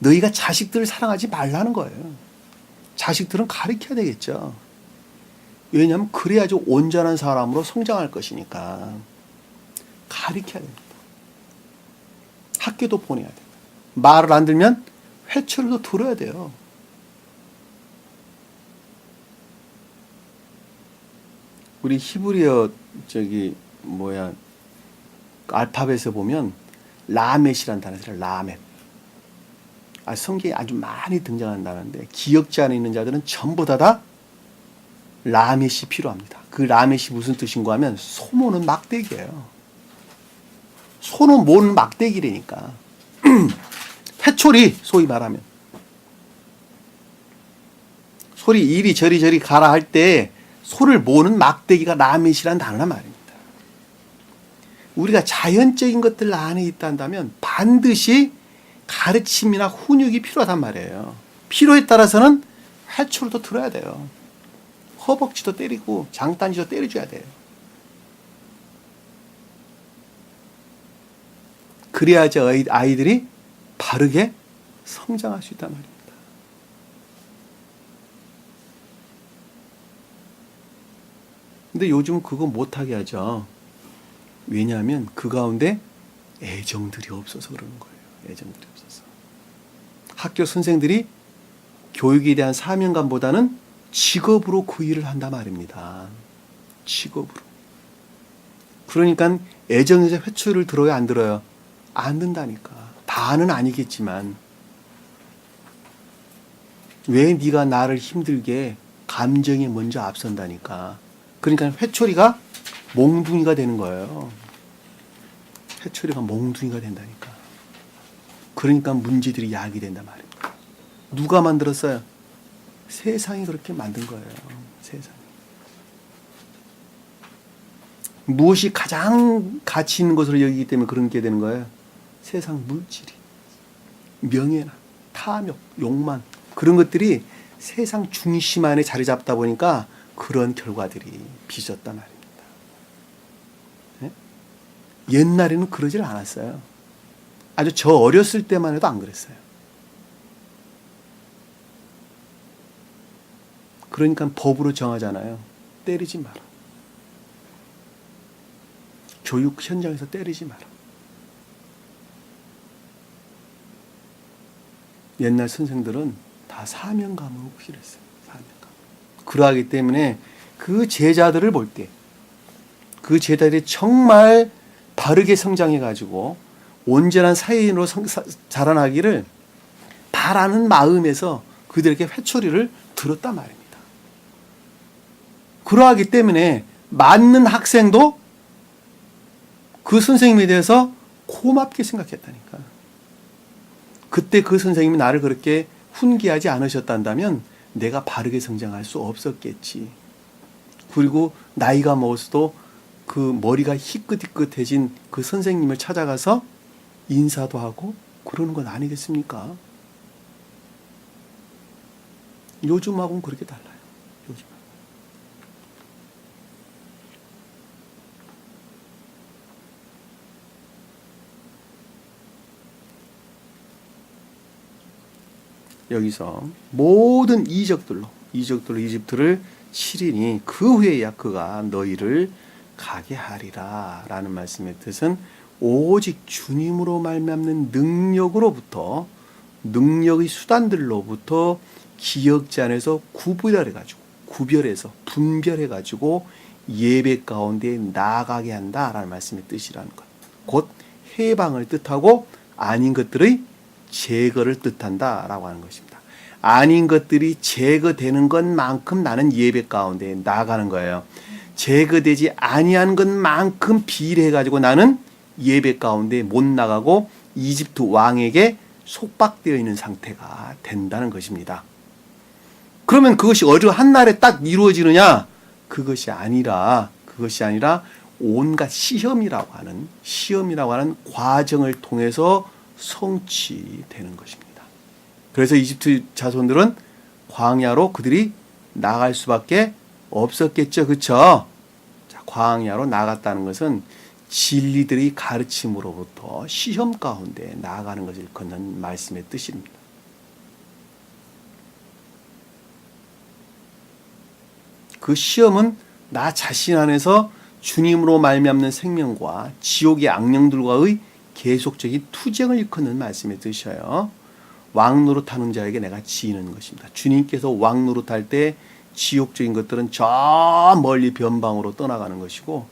너희가 자식들을 사랑하지 말라는 거예요. 자식들은 가르쳐야 되겠죠. 왜냐하면 그래야지 온전한 사람으로 성장할 것이니까 가르쳐야 됩니다. 학교도 보내야 됩니다. 말을 안 들면 회초리도 들어야 돼요. 우리 히브리어 알파벳에 보면 라멧이라는 단어가 있어요. 라멧. 성경에 아주 많이 등장한다는데 기억지 않에 있는 자들은 전부 다 라멧이 필요합니다. 그 라멧이 무슨 뜻인가 하면 소모는 막대기예요. 소는 모는 막대기라니까. 회초리, 소위 말하면. 소리 이리저리 가라 할 때 소를 모는 막대기가 라멧이란 단어란 말입니다. 우리가 자연적인 것들 안에 있다면 반드시 가르침이나 훈육이 필요하단 말이에요. 필요에 따라서는 회초리도 들어야 돼요. 허벅지도 때리고 장단지도 때려줘야 돼요. 그래야지 아이들이 바르게 성장할 수 있단 말입니다. 근데 요즘은 그거 못하게 하죠. 왜냐하면 그 가운데 애정들이 없어서 그러는 거예요. 애정들이 없어서. 학교 선생들이 교육에 대한 사명감보다는 직업으로 그 일을 한단 말입니다. 직업으로. 그러니까 애정에서 회초리를 들어요, 안 들어요? 안 든다니까. 다는 아니겠지만 왜 네가 나를 힘들게 감정이 먼저 앞선다니까. 그러니까 회초리가 몽둥이가 되는 거예요. 회초리가 몽둥이가 된다니까. 그러니까 문제들이 야기된단 말입니다. 누가 만들었어요? 세상이 그렇게 만든 거예요. 세상이. 무엇이 가장 가치 있는 것으로 여기기 때문에 그런 게 되는 거예요? 세상 물질이. 명예나 탐욕, 욕망 그런 것들이 세상 중심 안에 자리 잡다 보니까 그런 결과들이 빚었단 말입니다. 옛날에는 그러질 않았어요. 아주 저 어렸을 때만 해도 안 그랬어요. 그러니까 법으로 정하잖아요. 때리지 마라. 교육 현장에서 때리지 마라. 옛날 선생들은 다 사명감으로 구실했어요. 사명감. 그러하기 때문에 그 제자들을 볼 때, 그 제자들이 정말 바르게 성장해가지고 온전한 사회인으로 자라나기를 바라는 마음에서 그들에게 회초리를 들었단 말입니다. 그러하기 때문에 맞는 학생도 그 선생님에 대해서 고맙게 생각했다니까. 그때 그 선생님이 나를 그렇게 훈계하지 않으셨단다면 내가 바르게 성장할 수 없었겠지. 그리고 나이가 먹어서도 그 머리가 희끗희끗해진 그 선생님을 찾아가서 인사도 하고 그러는 건 아니겠습니까? 요즘하고는 그렇게 달라요. 요즘. 여기서 모든 이적들로 이집트를 치리니 그 후에야 그가 너희를 가게 하리라 라는 말씀의 뜻은 오직 주님으로 말미암는 능력으로부터 능력의 수단들로부터 기억지 안에서 구별해서 분별해가지고 예배 가운데 나아가게 한다라는 말씀의 뜻이라는 것. 곧 해방을 뜻하고 아닌 것들의 제거를 뜻한다라고 하는 것입니다. 아닌 것들이 제거되는 것만큼 나는 예배 가운데 나아가는 거예요. 제거되지 아니한 것만큼 비례해가지고 나는 예배 가운데 못 나가고 이집트 왕에게 속박되어 있는 상태가 된다는 것입니다. 그러면 그것이 어느 한날에 딱 이루어지느냐? 그것이 아니라 온갖 시험이라고 하는 과정을 통해서 성취되는 것입니다. 그래서 이집트 자손들은 광야로 그들이 나갈 수밖에 없었겠죠. 그렇죠? 자, 광야로 나갔다는 것은 진리들의 가르침으로부터 시험 가운데 나아가는 것을 일컫는 말씀의 뜻입니다. 그 시험은 나 자신 안에서 주님으로 말미암는 생명과 지옥의 악령들과의 계속적인 투쟁을 일컫는 말씀의 뜻이에요. 왕노릇하는 자에게 내가 지는 것입니다. 주님께서 왕노릇할 때 지옥적인 것들은 저 멀리 변방으로 떠나가는 것이고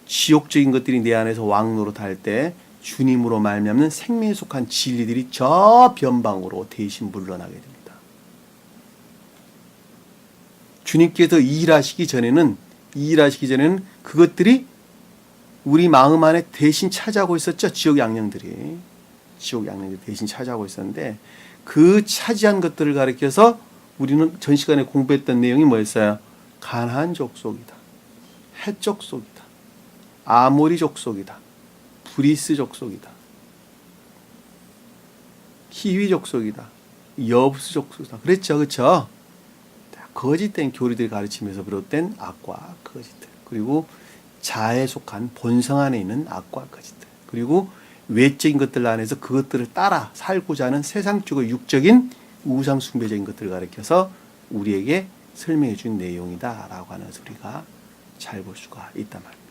지옥적인 것들이 내 안에서 왕노릇할 때 주님으로 말미암는 생명에 속한 진리들이 저 변방으로 대신 물러나게 됩니다. 주님께서 일하시기 전에는 그것들이 우리 마음 안에 대신 차지하고 있었죠. 지옥의 악령들이 대신 차지하고 있었는데 그 차지한 것들을 가리켜서 우리는 전 시간에 공부했던 내용이 뭐였어요? 가나안 족속이다. 헷 족속이다. 아모리 족속이다. 브리스 족속이다. 히위 족속이다. 여부스 족속이다. 그랬죠. 그렇죠? 거짓된 교리들이 가르치면서 비롯된 악과 거짓들, 그리고 자에 속한 본성 안에 있는 악과 거짓들, 그리고 외적인 것들 안에서 그것들을 따라 살고자 하는 세상적이고 육적인 우상 숭배적인 것들을 가리켜서 우리에게 설명해 준 내용이다라고 하는 것을 우리가 잘 볼 수가 있단 말입니다.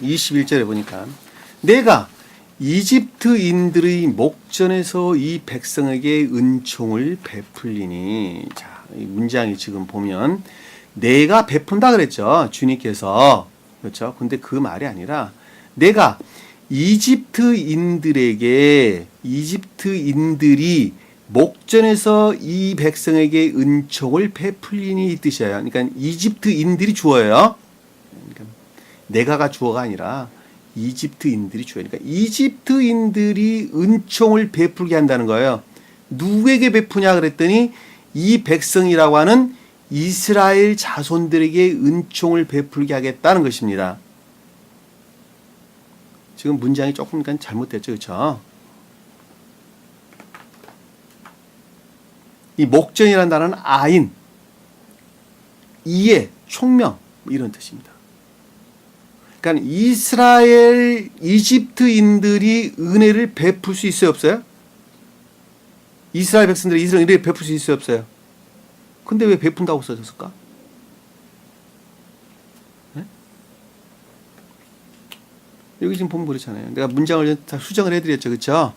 (21절에) 보니까 내가 이집트인들의 목전에서 이 백성에게 은총을 베풀리니, 자, 이 문장이 지금 보면 내가 베푼다 그랬죠. 주님께서. 그렇죠. 근데 그 말이 아니라 내가 이집트인들이 목전에서 이 백성에게 은총을 베풀리니 이 뜻이에요. 그러니까 이집트인들이 주어요. 그러니까 내가가 주어가 아니라 이집트인들이 주어요. 그러니까 이집트인들이 은총을 베풀게 한다는 거예요. 누구에게 베푸냐 그랬더니 이 백성이라고 하는 이스라엘 자손들에게 은총을 베풀게 하겠다는 것입니다. 지금 문장이 조금 잘못됐죠. 그렇죠? 이 목전이라는 단어는 아인, 이에 총명 뭐 이런 뜻입니다. 그러니까 이스라엘 이집트인들이 은혜를 베풀 수 있어요, 없어요? 이스라엘 백성들이 이스라엘 은혜를 베풀 수 있어요, 없어요? 근데 왜 베푼다고 써졌을까? 네? 여기 지금 보면 그렇잖아요. 내가 문장을 다 수정을 해드렸죠, 그렇죠?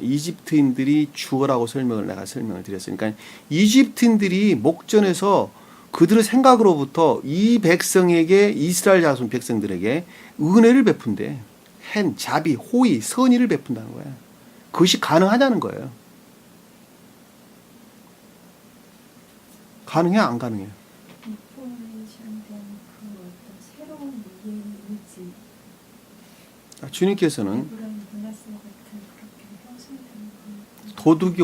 이집트인들이 주어라고 내가 설명을 드렸어요. 그러니까 이집트인들이 목전에서 그들의 생각으로부터 이 백성에게, 이스라엘 자손 백성들에게 은혜를 베푼대. hen, 자비, 호의, 선의를 베푼다는 거야. 그것이 가능하냐는 거예요. 가능해, 안 가능해? 인포메이션된 그 어떤 새로운 이해의 의지, 주님께서는 그런 블레스 같은 그렇게 형성되는 거. 도둑이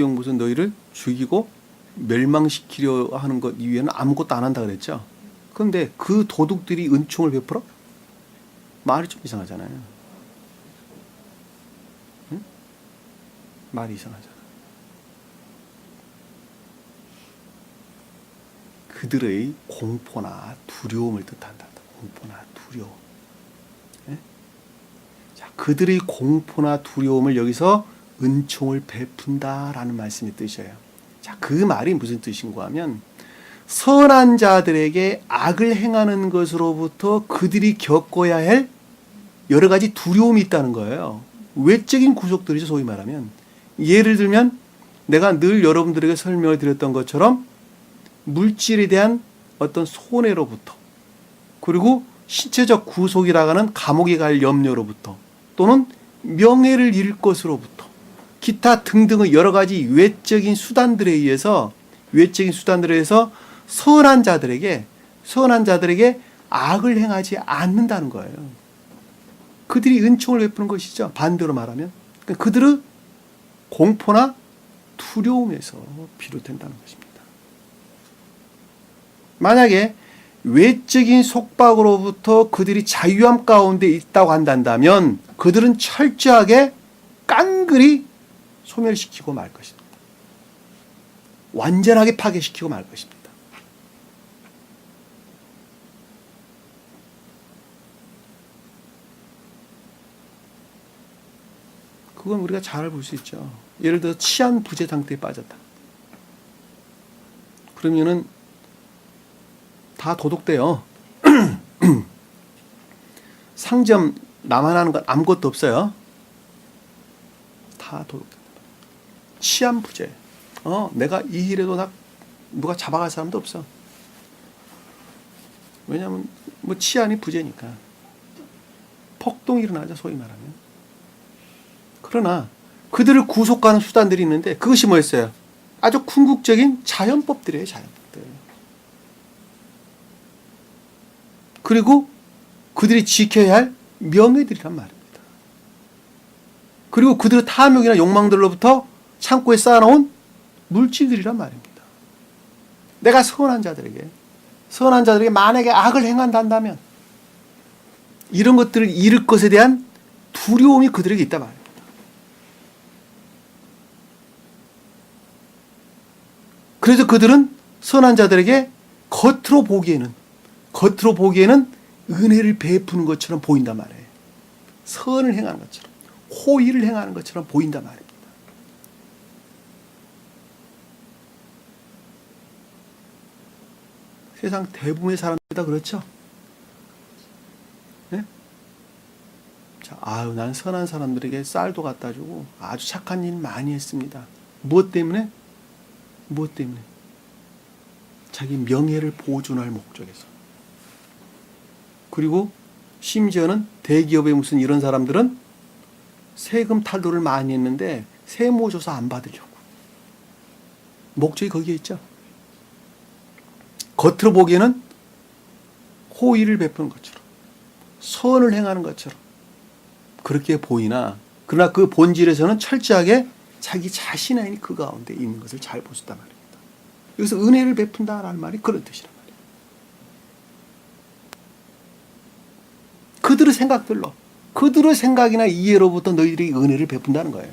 온 것은 너희를 죽이고 멸망시키려 하는 것 이외에는 아무것도 안 한다 그랬죠. 그런데 그 도둑들이 은총을 베풀어? 말이 좀 이상하잖아요. 응? 말이 이상하잖아. 그들의 공포나 두려움을 뜻한다. 공포나 두려움. 예? 자, 그들의 공포나 두려움을 여기서 은총을 베푼다라는 말씀의 뜻이에요. 자, 그 말이 무슨 뜻인가 하면 선한 자들에게 악을 행하는 것으로부터 그들이 겪어야 할 여러 가지 두려움이 있다는 거예요. 외적인 구속들이죠, 소위 말하면. 예를 들면 내가 늘 여러분들에게 설명을 드렸던 것처럼 물질에 대한 어떤 손해로부터, 그리고 신체적 구속이라고 하는 감옥에 갈 염려로부터, 또는 명예를 잃을 것으로부터, 기타 등등의 여러 가지 외적인 수단들에 의해서 선한 자들에게 악을 행하지 않는다는 거예요. 그들이 은총을 베푸는 것이죠. 반대로 말하면 그러니까 그들의 공포나 두려움에서 비롯된다는 것입니다. 만약에 외적인 속박으로부터 그들이 자유함 가운데 있다고 한다면 그들은 철저하게 깡그리 소멸시키고 말 것입니다. 완전하게 파괴시키고 말 것입니다. 그건 우리가 잘 볼 수 있죠. 예를 들어 치안 부재 상태에 빠졌다. 그러면은 다 도둑돼요. 상점 나만 하는 건 아무것도 없어요. 다 도둑된다. 치안 부재. 내가 이 일에도 누가 잡아갈 사람도 없어. 왜냐하면 뭐 치안이 부재니까. 폭동이 일어나죠, 소위 말하면. 그러나 그들을 구속하는 수단들이 있는데 그것이 뭐였어요? 아주 궁극적인 자연법들이에요, 자연법들. 그리고 그들이 지켜야 할 명예들이란 말입니다. 그리고 그들의 탐욕이나 욕망들로부터 창고에 쌓아놓은 물질들이란 말입니다. 내가 선한 자들에게 만약에 악을 행한다면 이런 것들을 잃을 것에 대한 두려움이 그들에게 있단 말입니다. 그래서 그들은 선한 자들에게 겉으로 보기에는 은혜를 베푸는 것처럼 보인단 말이에요. 선을 행하는 것처럼, 호의를 행하는 것처럼 보인단 말입니다. 세상 대부분의 사람들이 다 그렇죠? 네? 자, 나는 선한 사람들에게 쌀도 갖다 주고 아주 착한 일 많이 했습니다. 무엇 때문에? 자기 명예를 보존할 목적에서. 그리고 심지어는 대기업의 무슨 이런 사람들은 세금 탈루를 많이 했는데 세무조사 안 받으려고. 목적이 거기에 있죠. 겉으로 보기에는 호의를 베푸는 것처럼, 선을 행하는 것처럼 그렇게 보이나, 그러나 그 본질에서는 철저하게 자기 자신의 그 가운데 있는 것을 잘 볼 수 있단 말입니다. 여기서 은혜를 베푼다라는 말이 그런 뜻이란 말이에요. 그들의 생각들로, 그들의 생각이나 이해로부터 너희들이 은혜를 베푼다는 거예요.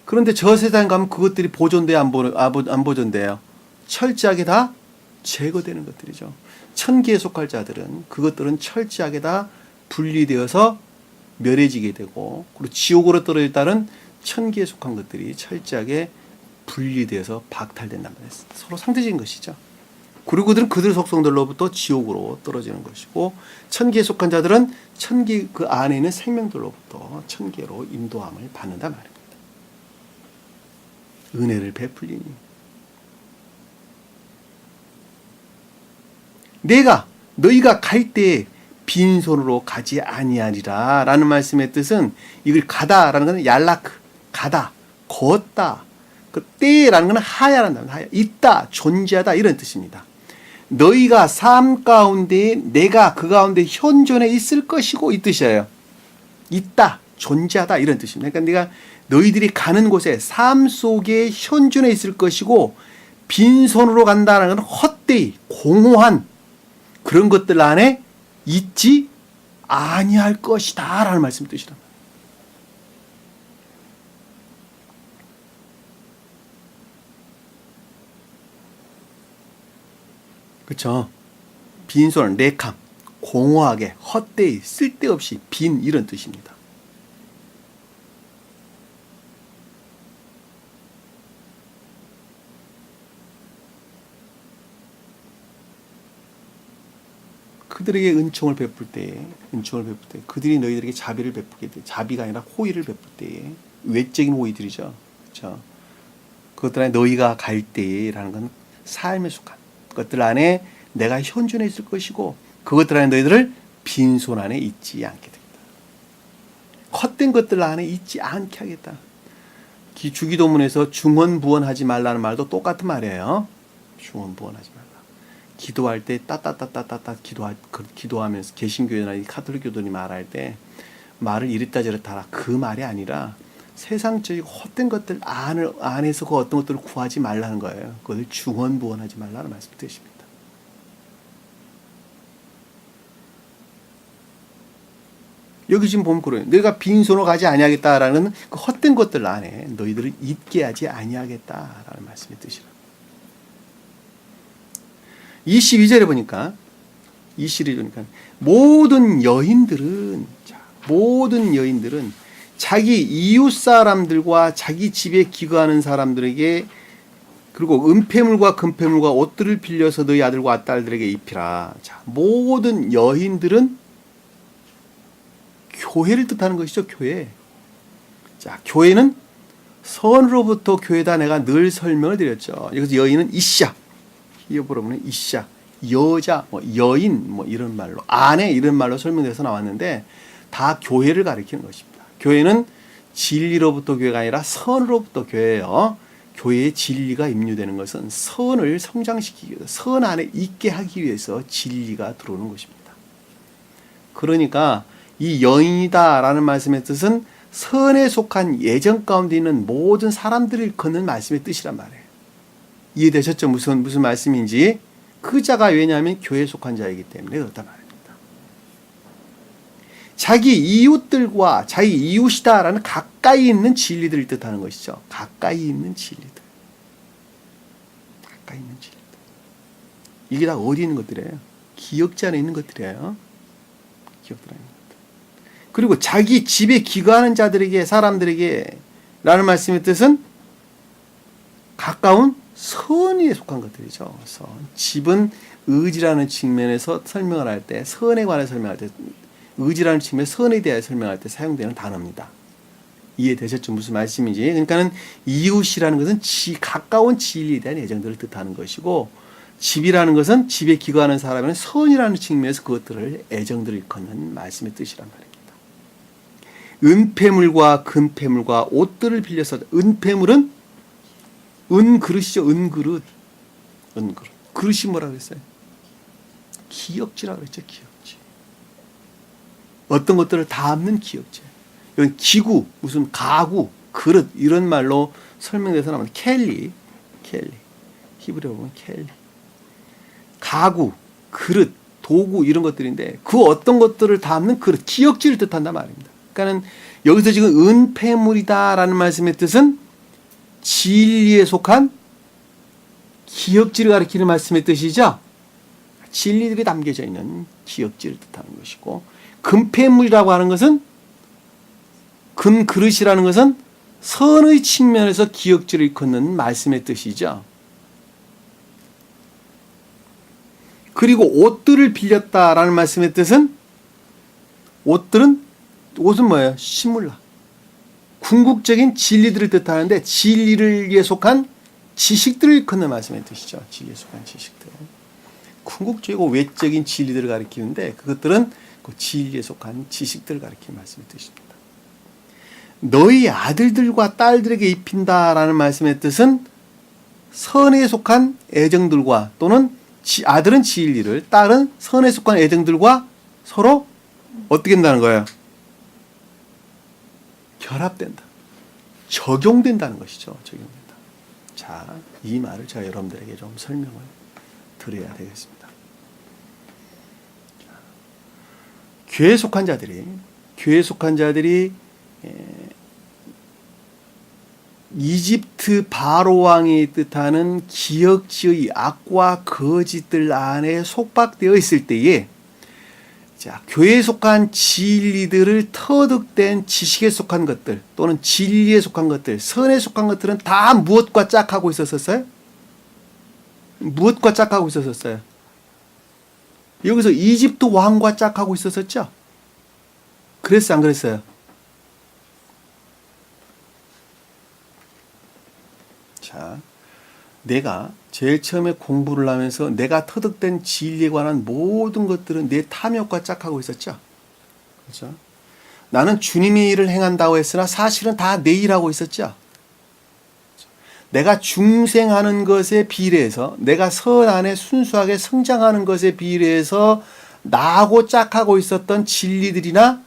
그런데 저 세상에 가면 그것들이 보존돼요, 안 보존돼요? 철저하게 다 제거되는 것들이죠. 천기에 속할 자들은 그것들은 철저하게 다 분리되어서 멸해지게 되고, 그리고 지옥으로 떨어질 자는 천기에 속한 것들이 철저하게 분리되어서 박탈된단 말이에요. 서로 상대적인 것이죠. 그리고 그들은 그들 속성들로부터 지옥으로 떨어지는 것이고, 천기에 속한 자들은 천기 그 안에 있는 생명들로부터 천계로 인도함을 받는단 말입니다. 은혜를 베풀리니 내가 너희가 갈 때에 빈손으로 가지 아니하리라 라는 말씀의 뜻은, 이걸 가다라는 것은 얄라크, 가다, 걷다, 그 때라는 것은 하야라는 단어, 하야, 있다, 존재하다 이런 뜻입니다. 너희가 삶 가운데 내가 그 가운데 현존해 있을 것이고 이 뜻이에요. 있다, 존재하다 이런 뜻입니다. 그러니까 내가 너희들이 가는 곳에 삶 속에 현존해 있을 것이고, 빈손으로 간다는 건 헛되이 공허한 그런 것들 안에 있지 아니할 것이다 라는 말씀 뜻이란 말이에요. 그렇죠? 빈손, 네캄, 공허하게, 헛되이, 쓸데없이, 빈 이런 뜻입니다. 그들에게 은총을 베풀 때에 그들이 너희들에게 자비를 베풀게 돼. 자비가 아니라 호의를 베풀 때에, 외적인 호의들이죠. 그렇죠? 그것들 안에 너희가 갈 때라는 건 삶에 속한 것들 안에 내가 현존해 있을 것이고, 그것들 안에 너희들을 빈손 안에 있지 않게 됩니다. 헛된 것들 안에 있지 않게 하겠다. 주기도문에서 중언부언하지 말라는 말도 똑같은 말이에요. 중언부언하지 말라. 기도할 때 따따따따따따 기도하면서, 개신교회나 카톨릭 교도들이 말할 때 말을 이랬다 저랬다 하라, 그 말이 아니라 세상적이고 헛된 것들 안에서 그 어떤 것들을 구하지 말라는 거예요. 그것을 중언부언하지 말라는 말씀 뜻입니다. 여기 지금 보면 그래요. 내가 빈손으로 가지 아니하겠다라는 그 헛된 것들 안에 너희들을 있게 하지 아니하겠다라는 말씀의 뜻이라. 22절에 보니까 모든 여인들은 자기 이웃 사람들과 자기 집에 기거하는 사람들에게, 그리고 은폐물과 금폐물과 옷들을 빌려서 너희 아들과 딸들에게 입히라. 자, 모든 여인들은 교회를 뜻하는 것이죠. 교회. 자, 교회는 선으로부터 교회다. 내가 늘 설명을 드렸죠. 여기서 여인은 이샤, 히브리어로 보면 이샤, 여자, 여인, 이런 말로, 아내 이런 말로 설명돼서 나왔는데 다 교회를 가리키는 것입니다. 교회는 진리로부터 교회가 아니라 선으로부터 교회예요. 교회에 진리가 임류되는 것은 선을 성장시키기 위해서, 선 안에 있게 하기 위해서 진리가 들어오는 것입니다. 그러니까 이 여인이다라는 말씀의 뜻은 선에 속한 예정 가운데 있는 모든 사람들을 걷는 말씀의 뜻이란 말이에요. 이해되셨죠? 무슨 말씀인지. 그 자가 왜냐하면 교회에 속한 자이기 때문에 그렇단 말입니다. 자기 이웃들과 자기 이웃이다라는 가까이 있는 진리들을 뜻하는 것이죠. 가까이 있는 진리들. 가까이 있는 진리들. 이게 다 어디 있는 것들이에요? 기억자 안에 있는 것들이에요. 기억자 안에 있는 것들. 그리고 자기 집에 기거하는 자들에게, 사람들에게 라는 말씀의 뜻은 가까운 선에 속한 것들이죠. 선. 집은 의지라는 측면에서 설명을 할 때, 선에 관해 설명할 때, 의지라는 측면, 선에 대해 설명할 때 사용되는 단어입니다. 이해되셨죠? 무슨 말씀인지. 그러니까는 이웃이라는 것은 가까운 진리에 대한 애정들을 뜻하는 것이고, 집이라는 것은 집에 기거하는 사람은 선이라는 측면에서 그것들을 애정들을 일컫는 말씀의 뜻이란 말입니다. 은폐물과 금폐물과 옷들을 빌려서, 은폐물은 은그릇이죠. 은그릇. 그릇이 뭐라고 했어요? 기역지라고 했죠. 기역지. 어떤 것들을 담는 기역지. 이건 기구, 무슨 가구, 그릇 이런 말로 설명돼서 나오는 켈리. 히브리어로 보면 켈리. 가구, 그릇, 도구 이런 것들인데 그 어떤 것들을 담는 그릇, 기역지를 뜻한단 말입니다. 그러니까는 여기서 지금 은폐물이다라는 말씀의 뜻은 진리에 속한 기역지를 가리키는 말씀의 뜻이죠. 진리들이 담겨져 있는 기역지를 뜻하는 것이고, 금폐물이라고 하는 것은, 금그릇이라는 것은 선의 측면에서 기역지를 일컫는 말씀의 뜻이죠. 그리고 옷들을 빌렸다라는 말씀의 뜻은, 옷은 뭐예요? 신물라. 궁극적인 진리들을 뜻하는데, 진리를 속한 지식들을 일컫는 말씀의 뜻이죠. 진리에 속한 지식들. 궁극적이고 외적인 진리들을 가리키는데, 그것들은 그 진리에 속한 지식들을 가리키는 말씀의 뜻입니다. 너희 아들들과 딸들에게 입힌다라는 말씀의 뜻은 선에 속한 애정들과, 또는 아들은 진리를, 딸은 선에 속한 애정들과 서로 어떻게 된다는 거예요? 결합된다. 적용된다는 것이죠. 적용된다. 자, 이 말을 제가 여러분들에게 좀 설명을 드려야 되겠습니다. 교회에 속한 자들이 이집트 바로 왕이 뜻하는 기역지의 악과 거짓들 안에 속박되어 있을 때에, 자, 교회에 속한 진리들을 터득된 지식에 속한 것들, 또는 진리에 속한 것들, 선에 속한 것들은 다 무엇과 짝하고 있었어요? 무엇과 짝하고 있었어요? 여기서 이집트 왕과 짝하고 있었었죠? 그랬어요, 안 그랬어요? 자, 내가 제일 처음에 공부를 하면서 내가 터득된 진리에 관한 모든 것들은 내 탐욕과 짝하고 있었죠. 그렇죠? 나는 주님의 일을 행한다고 했으나 사실은 다 내 일하고 있었죠. 내가 중생하는 것에 비례해서, 내가 선안에 순수하게 성장하는 것에 비례해서 나하고 짝하고 있었던 진리들이나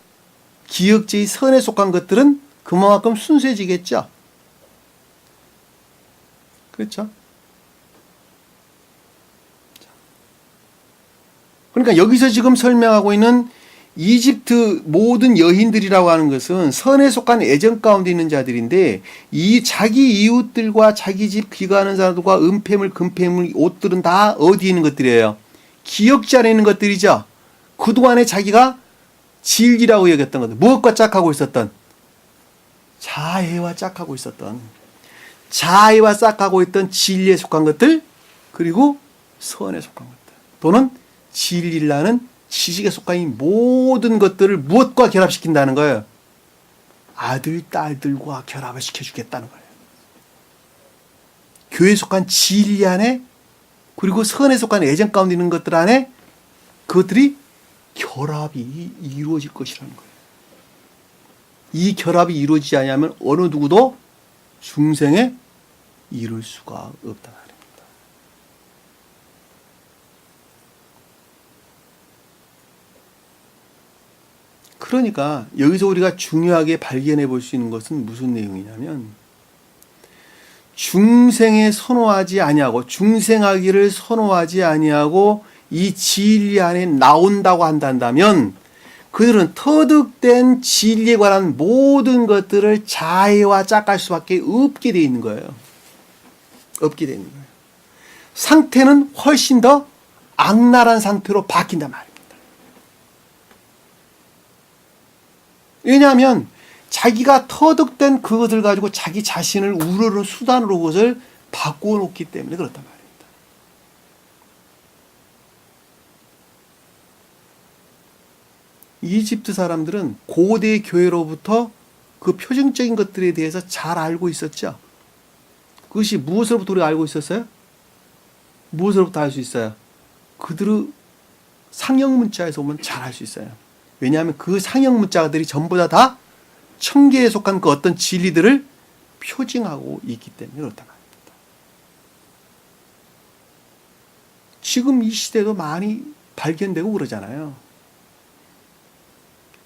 기역제의 선에 속한 것들은 그만큼 순수해지겠죠. 그렇죠? 그러니까 여기서 지금 설명하고 있는 이집트 모든 여인들이라고 하는 것은 선에 속한 애정 가운데 있는 자들인데, 이 자기 이웃들과 자기 집 귀가하는 사람들과 은폐물, 금폐물, 옷들은 다 어디에 있는 것들이에요? 기역지 안에 있는 것들이죠. 그동안에 자기가 진리라고 여겼던 것들, 무엇과 짝하고 있었던? 자애와 짝하고 있었던, 자애와 짝하고 있던 진리에 속한 것들, 그리고 선에 속한 것들, 또는 진리라는 지식에 속한 이 모든 것들을 무엇과 결합시킨다는 거예요? 아들, 딸들과 결합을 시켜주겠다는 거예요. 교회에 속한 진리 안에, 그리고 선에 속한 애정 가운데 있는 것들 안에 그것들이 결합이 이루어질 것이라는 거예요. 이 결합이 이루어지지 않으면 어느 누구도 중생에 이룰 수가 없다 말입니다. 그러니까 여기서 우리가 중요하게 발견해 볼 수 있는 것은 무슨 내용이냐면, 중생에 선호하지 아니하고, 중생하기를 선호하지 아니하고 이 진리 안에 나온다고 한다면, 그들은 터득된 진리에 관한 모든 것들을 자애와 짝할 수밖에 없게 되어 있는 거예요. 없게 되어 있는 거예요. 상태는 훨씬 더 악랄한 상태로 바뀐단 말입니다. 왜냐하면 자기가 터득된 그것을 가지고 자기 자신을 우러르는 수단으로 그것을 바꾸어 놓기 때문에 그렇단 말입니다. 이집트 사람들은 고대 교회로부터 그 표징적인 것들에 대해서 잘 알고 있었죠. 그것이 무엇으로부터 우리가 알고 있었어요? 무엇으로부터 알 수 있어요? 그들의 상형 문자에서 보면 잘 알 수 있어요. 왜냐하면 그 상형 문자들이 전부 다 천계에 속한 그 어떤 진리들을 표징하고 있기 때문에 그렇단 말입니다. 지금 이 시대도 많이 발견되고 그러잖아요.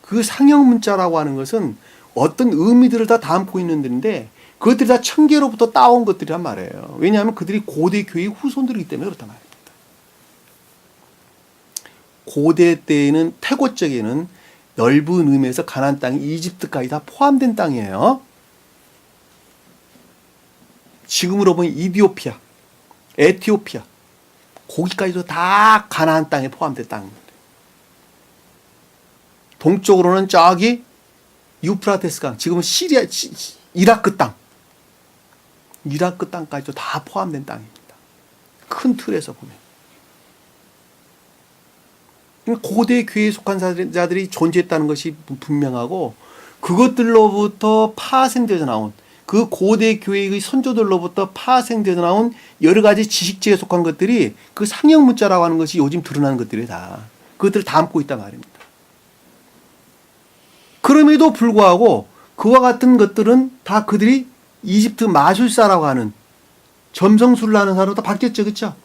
그 상형 문자라고 하는 것은 어떤 의미들을 다 담고 있는 데인데, 그것들이 다 천계로부터 따온 것들이란 말이에요. 왜냐하면 그들이 고대 교회의 후손들이기 때문에 그렇단 말입니다. 고대 때에는, 태고 쪽에는 넓은 의미에서 가나안 땅이 이집트까지 다 포함된 땅이에요. 지금으로 보면 이디오피아, 에티오피아, 거기까지도 다 가나안 땅에 포함된 땅입니다. 동쪽으로는 저기 유프라테스 강, 지금은 시리아, 이라크 땅, 이라크 땅까지도 다 포함된 땅입니다. 큰 틀에서 보면. 고대 교회에 속한 자들이 존재했다는 것이 분명하고, 그것들로부터 파생되어서 나온, 그 고대 교회의 선조들로부터 파생되어서 나온 여러 가지 지식체에 속한 것들이 그 상형 문자라고 하는 것이 요즘 드러나는 것들이 다 그것들을 담고 있단 말입니다. 그럼에도 불구하고 그와 같은 것들은 다 그들이 이집트 마술사라고 하는, 점성술을 하는 사람으로 다 바뀌었죠. 그렇죠?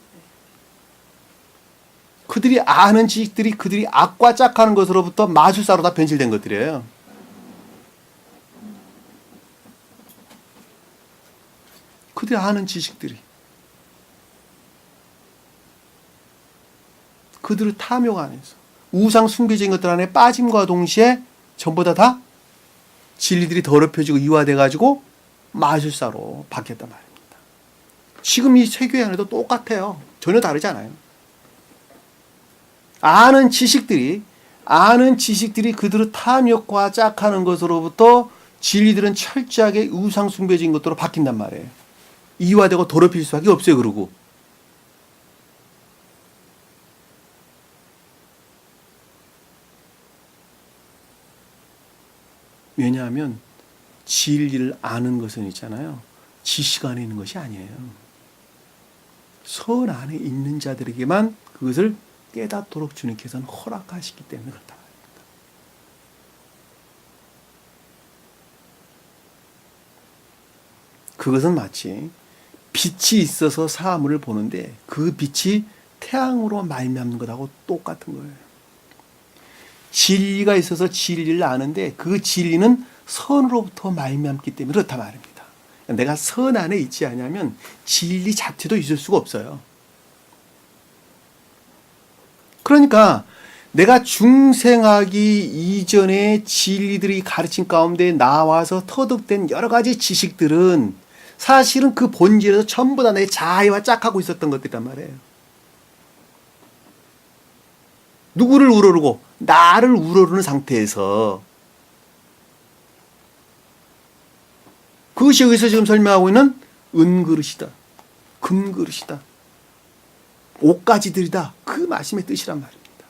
그들이 아는 지식들이 그들이 악과 짝하는 것으로부터 마술사로 다 변질된 것들이에요. 그들이 아는 지식들이 그들을 탐욕하면서 우상 숭배적인 것들 안에 빠짐과 동시에 전부 다 진리들이 더럽혀지고 이화돼 가지고 마술사로 바뀌었단 말입니다. 지금 이 세교회 안에도 똑같아요. 전혀 다르지 않아요. 아는 지식들이 그들의 탐욕과 짝하는 것으로부터 진리들은 철저하게 우상 숭배적인 것으로 바뀐단 말이에요. 이화되고 더럽힐 수밖에 없어요. 그러고 왜냐하면 진리를 아는 것은 있잖아요, 지식 안에 있는 것이 아니에요. 선 안에 있는 자들에게만 그것을 깨닫도록 주님께서는 허락하시기 때문에 그렇다. 그것은 마치 빛이 있어서 사물을 보는데 그 빛이 태양으로 말미암는 것하고 똑같은 거예요. 진리가 있어서 진리를 아는데 그 진리는 선으로부터 말미암기 때문에 그렇다 말입니다. 내가 선 안에 있지 않으면 진리 자체도 있을 수가 없어요. 그러니까 내가 중생하기 이전에 진리들이 가르친 가운데 나와서 터득된 여러 가지 지식들은 사실은 그 본질에서 전부 다 내 자아와 짝하고 있었던 것들이란 말이에요. 누구를 우러르고 나를 우러르는 상태에서, 그것이 여기서 지금 설명하고 있는 은그릇이다, 금그릇이다, 옷가지들이다, 그 말씀의 뜻이란 말입니다.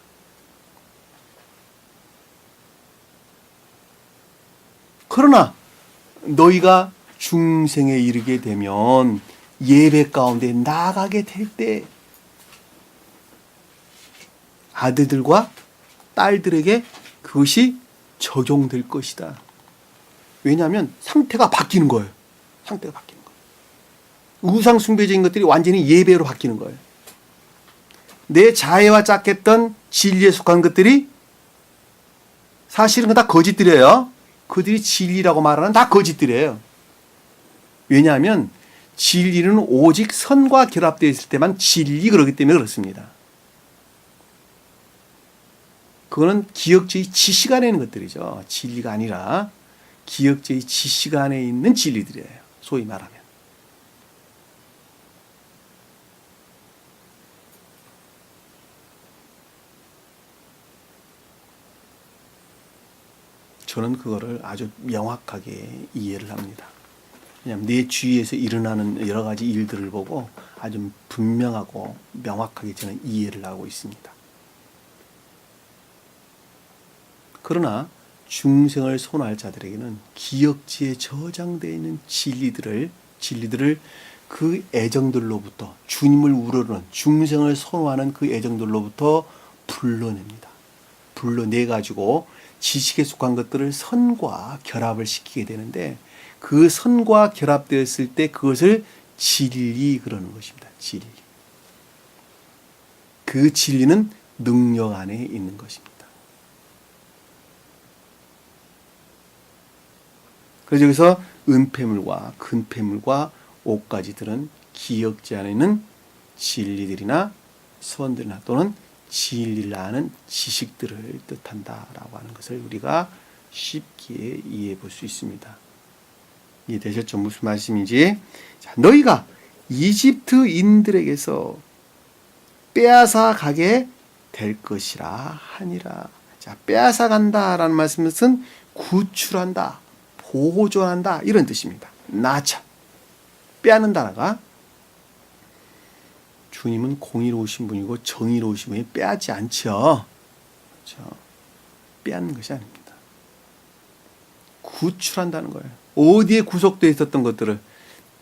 그러나 너희가 중생에 이르게 되면 예배 가운데 나가게 될 때 아들들과 딸들에게 그것이 적용될 것이다. 왜냐하면 상태가 바뀌는 거예요. 상태가 바뀌는 거예요. 우상 숭배적인 것들이 완전히 예배로 바뀌는 거예요. 내 자애와 짝했던 진리에 속한 것들이 사실은 다 거짓들이에요. 그들이 진리라고 말하는 다 거짓들이에요. 왜냐하면 진리는 오직 선과 결합되어 있을 때만 진리, 그러기 때문에 그렇습니다. 그거는 기억주의 지식 안에 있는 것들이죠. 진리가 아니라 기억주의 지식 안에 있는 진리들이에요. 소위 말하면. 저는 그거를 아주 명확하게 이해를 합니다. 왜냐하면 내 주위에서 일어나는 여러 가지 일들을 보고 아주 분명하고 명확하게 저는 이해를 하고 있습니다. 그러나 중생을 선호할 자들에게는 기억지에 저장되어 있는 진리들을 그 애정들로부터, 주님을 우러르는 중생을 선호하는 그 애정들로부터 불러냅니다. 불러내가지고 지식에 속한 것들을 선과 결합을 시키게 되는데, 그 선과 결합되었을 때 그것을 진리, 그러는 것입니다. 진리. 그 진리는 능력 안에 있는 것입니다. 그래서 여기서 은폐물과 금폐물과 옷가지들은 기억지 안에 있는 진리들이나 선들이나 또는 진리를 아는 지식들을 뜻한다라고 하는 것을 우리가 쉽게 이해해 볼 수 있습니다. 이해되셨죠? 무슨 말씀인지. 자, 너희가 이집트인들에게서 빼앗아 가게 될 것이라 하니라. 자, 빼앗아 간다라는 말씀은 구출한다, 보존한다 이런 뜻입니다. 나차, 빼앗는다가 주님은 공의로우신 분이고 정의로우신 분이 빼앗지 않죠. 그렇죠? 빼앗는 것이 아닙니다. 구출한다는 거예요. 어디에 구속되어 있었던 것들을,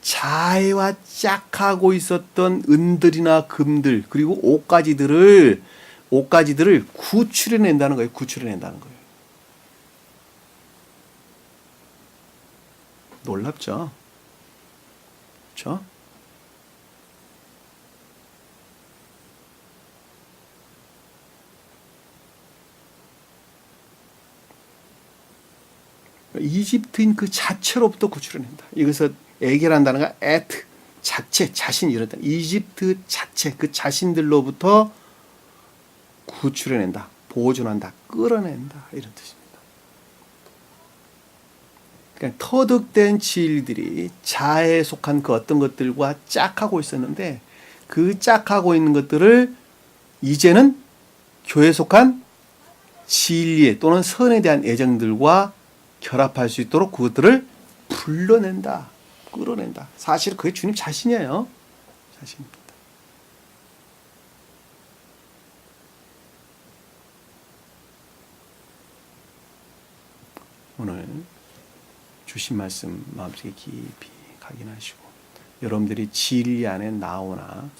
자해와 짝하고 있었던 은들이나 금들 그리고 옷가지들을 구출해낸다는 거예요. 구출해낸다는 거예요. 놀랍죠? 그렇죠? 이집트인 그 자체로부터 구출해낸다. 이것을 에게란다는 거 at, 자체, 자신 이렇다. 이집트 자체, 그 자신들로부터 구출해낸다, 보존한다, 끌어낸다 이런 뜻입니다. 그러니까 터득된 진리들이 자해에 속한 그 어떤 것들과 짝하고 있었는데 그 짝하고 있는 것들을 이제는 교회에 속한 진리에 또는 선에 대한 애정들과 결합할 수 있도록 그것들을 불러낸다, 끌어낸다. 사실 그게 주님 자신이에요. 자신입니다. 오늘 주신 말씀 마음속에 깊이 각인하시고 여러분들이 진리 안에 나오나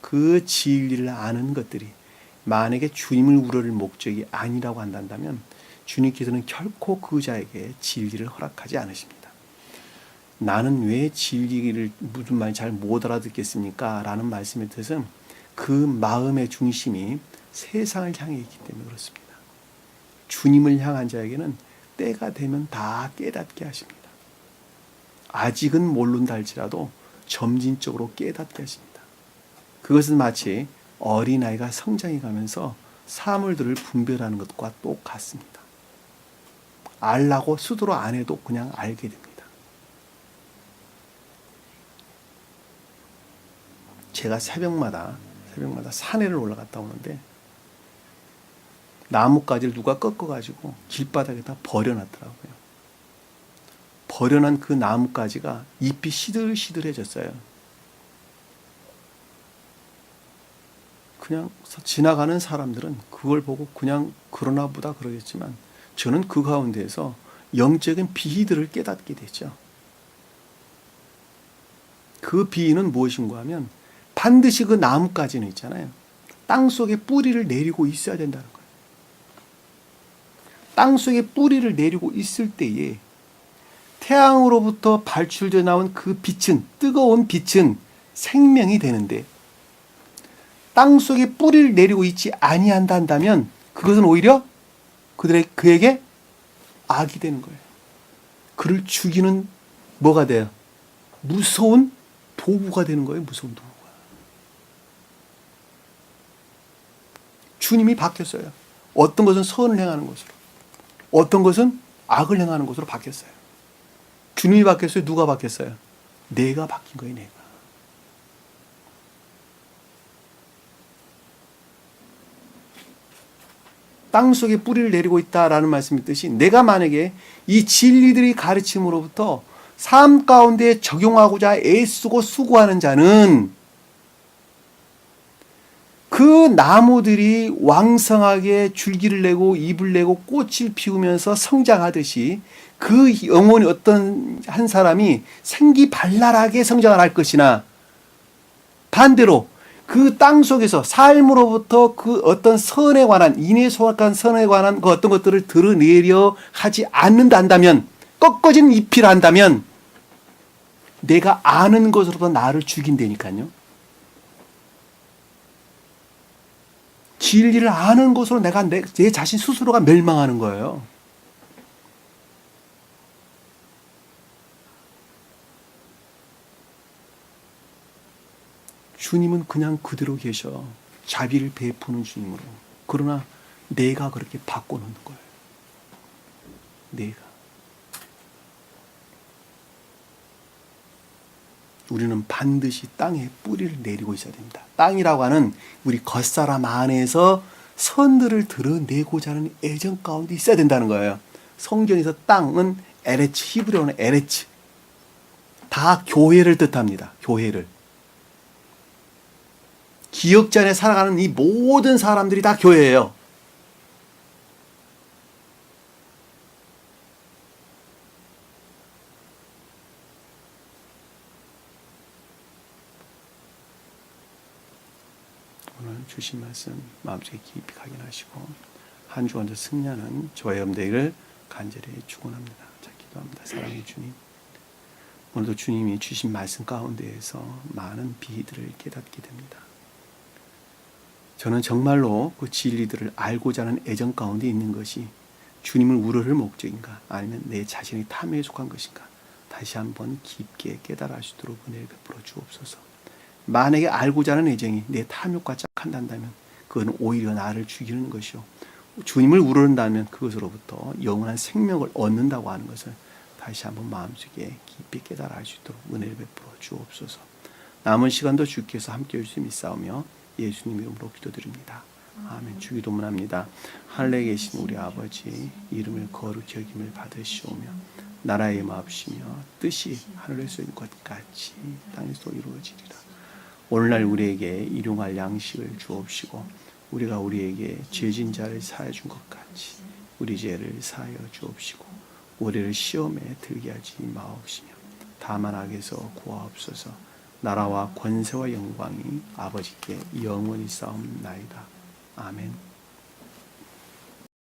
그 진리를 아는 것들이 만약에 주님을 우러를 목적이 아니라고 한다면 주님께서는 결코 그 자에게 진리를 허락하지 않으십니다. 나는 왜 진리를 무슨 말인지 잘 못 알아듣겠습니까? 라는 말씀의 뜻은 그 마음의 중심이 세상을 향해 있기 때문에 그렇습니다. 주님을 향한 자에게는 때가 되면 다 깨닫게 하십니다. 아직은 모른다 할지라도 점진적으로 깨닫게 하십니다. 그것은 마치 어린아이가 성장해 가면서 사물들을 분별하는 것과 똑같습니다. 알라고 스스로 안 해도 그냥 알게 됩니다. 제가 새벽마다 산에를 올라갔다 오는데 나뭇가지를 누가 꺾어가지고 길바닥에다 버려놨더라고요. 버려놓은 그 나뭇가지가 잎이 시들시들해졌어요. 그냥 지나가는 사람들은 그걸 보고 그냥 그러나 보다 그러겠지만 저는 그 가운데에서 영적인 비희들을 깨닫게 되죠. 그 비희는 무엇인가 하면 반드시 그 나뭇가지는 있잖아요. 땅속에 뿌리를 내리고 있어야 된다는 거예요. 땅속에 뿌리를 내리고 있을 때에 태양으로부터 발출되어 나온 그 빛은, 뜨거운 빛은 생명이 되는데 땅속에 뿌리를 내리고 있지 아니한다면 그것은 오히려 그에게 악이 되는 거예요. 그를 죽이는 뭐가 돼요? 무서운 도구가 되는 거예요. 무서운 도구가. 주님이 바뀌었어요. 어떤 것은 선을 행하는 것으로, 어떤 것은 악을 행하는 것으로 바뀌었어요. 주님이 바뀌었어요? 누가 바뀌었어요? 내가 바뀐 거예요. 내가. 땅속에 뿌리를 내리고 있다라는 말씀의 뜻이 내가 만약에 이 진리들의 가르침으로부터 삶 가운데 적용하고자 애쓰고 수고하는 자는 그 나무들이 왕성하게 줄기를 내고 잎을 내고 꽃을 피우면서 성장하듯이 그 영혼이 어떤 한 사람이 생기발랄하게 성장을 할 것이나 반대로 그 땅 속에서 삶으로부터 그 어떤 선에 관한 인에 소확한 선에 관한 그 어떤 것들을 드러내려 하지 않는다 한다면 꺾어진 잎이라 한다면 내가 아는 것으로부터 나를 죽인다니까요. 진리를 아는 것으로 내가 내 자신 스스로가 멸망하는 거예요. 주님은 그냥 그대로 계셔. 자비를 베푸는 주님으로. 그러나 내가 그렇게 바꿔놓는 거예요. 내가. 우리는 반드시 땅에 뿌리를 내리고 있어야 됩니다. 땅이라고 하는 우리 겉사람 안에서 선들을 드러내고자 하는 애정 가운데 있어야 된다는 거예요. 성경에서 땅은 에레츠, 히브리어는 에레츠. 다 교회를 뜻합니다. 교회를. 기억자 안에 살아가는 이 모든 사람들이 다 교회예요. 오늘 주신 말씀 마음속에 깊이 각인하시고 한 주간도 승리하는 저와 여러분들을 간절히 축원합니다. 자, 기도합니다. 사랑의 주님, 오늘도 주님이 주신 말씀 가운데에서 많은 비들을 깨닫게 됩니다. 저는 정말로 그 진리들을 알고자 하는 애정 가운데 있는 것이 주님을 우러를 목적인가, 아니면 내 자신의 탐욕에 속한 것인가, 다시 한번 깊게 깨달아 할 수 있도록 은혜를 베풀어 주옵소서. 만약에 알고자 하는 애정이 내 탐욕과 짝한다면 그건 오히려 나를 죽이는 것이요, 주님을 우러른다면 그것으로부터 영원한 생명을 얻는다고 하는 것을 다시 한번 마음속에 깊이 깨달아 할 수 있도록 은혜를 베풀어 주옵소서. 남은 시간도 주께서 함께해 주시니 믿사오며 예수님 이름으로 기도드립니다. 아멘. 주기도문합니다. 하늘에 계신 우리 아버지, 이름을 거룩히 여김을 받으시오며 나라의 마옵시며 뜻이 하늘에서 이룬 것 같이 땅에서 이루어지리라. 오늘날 우리에게 일용할 양식을 주옵시고 우리가 우리에게 죄진 자를 사하여 준 것 같이 우리 죄를 사하여 주옵시고 우리를 시험에 들게 하지 마옵시며 다만 악에서 구하옵소서. 나라와 권세와 영광이 아버지께 영원히 싸움나이다. 아멘.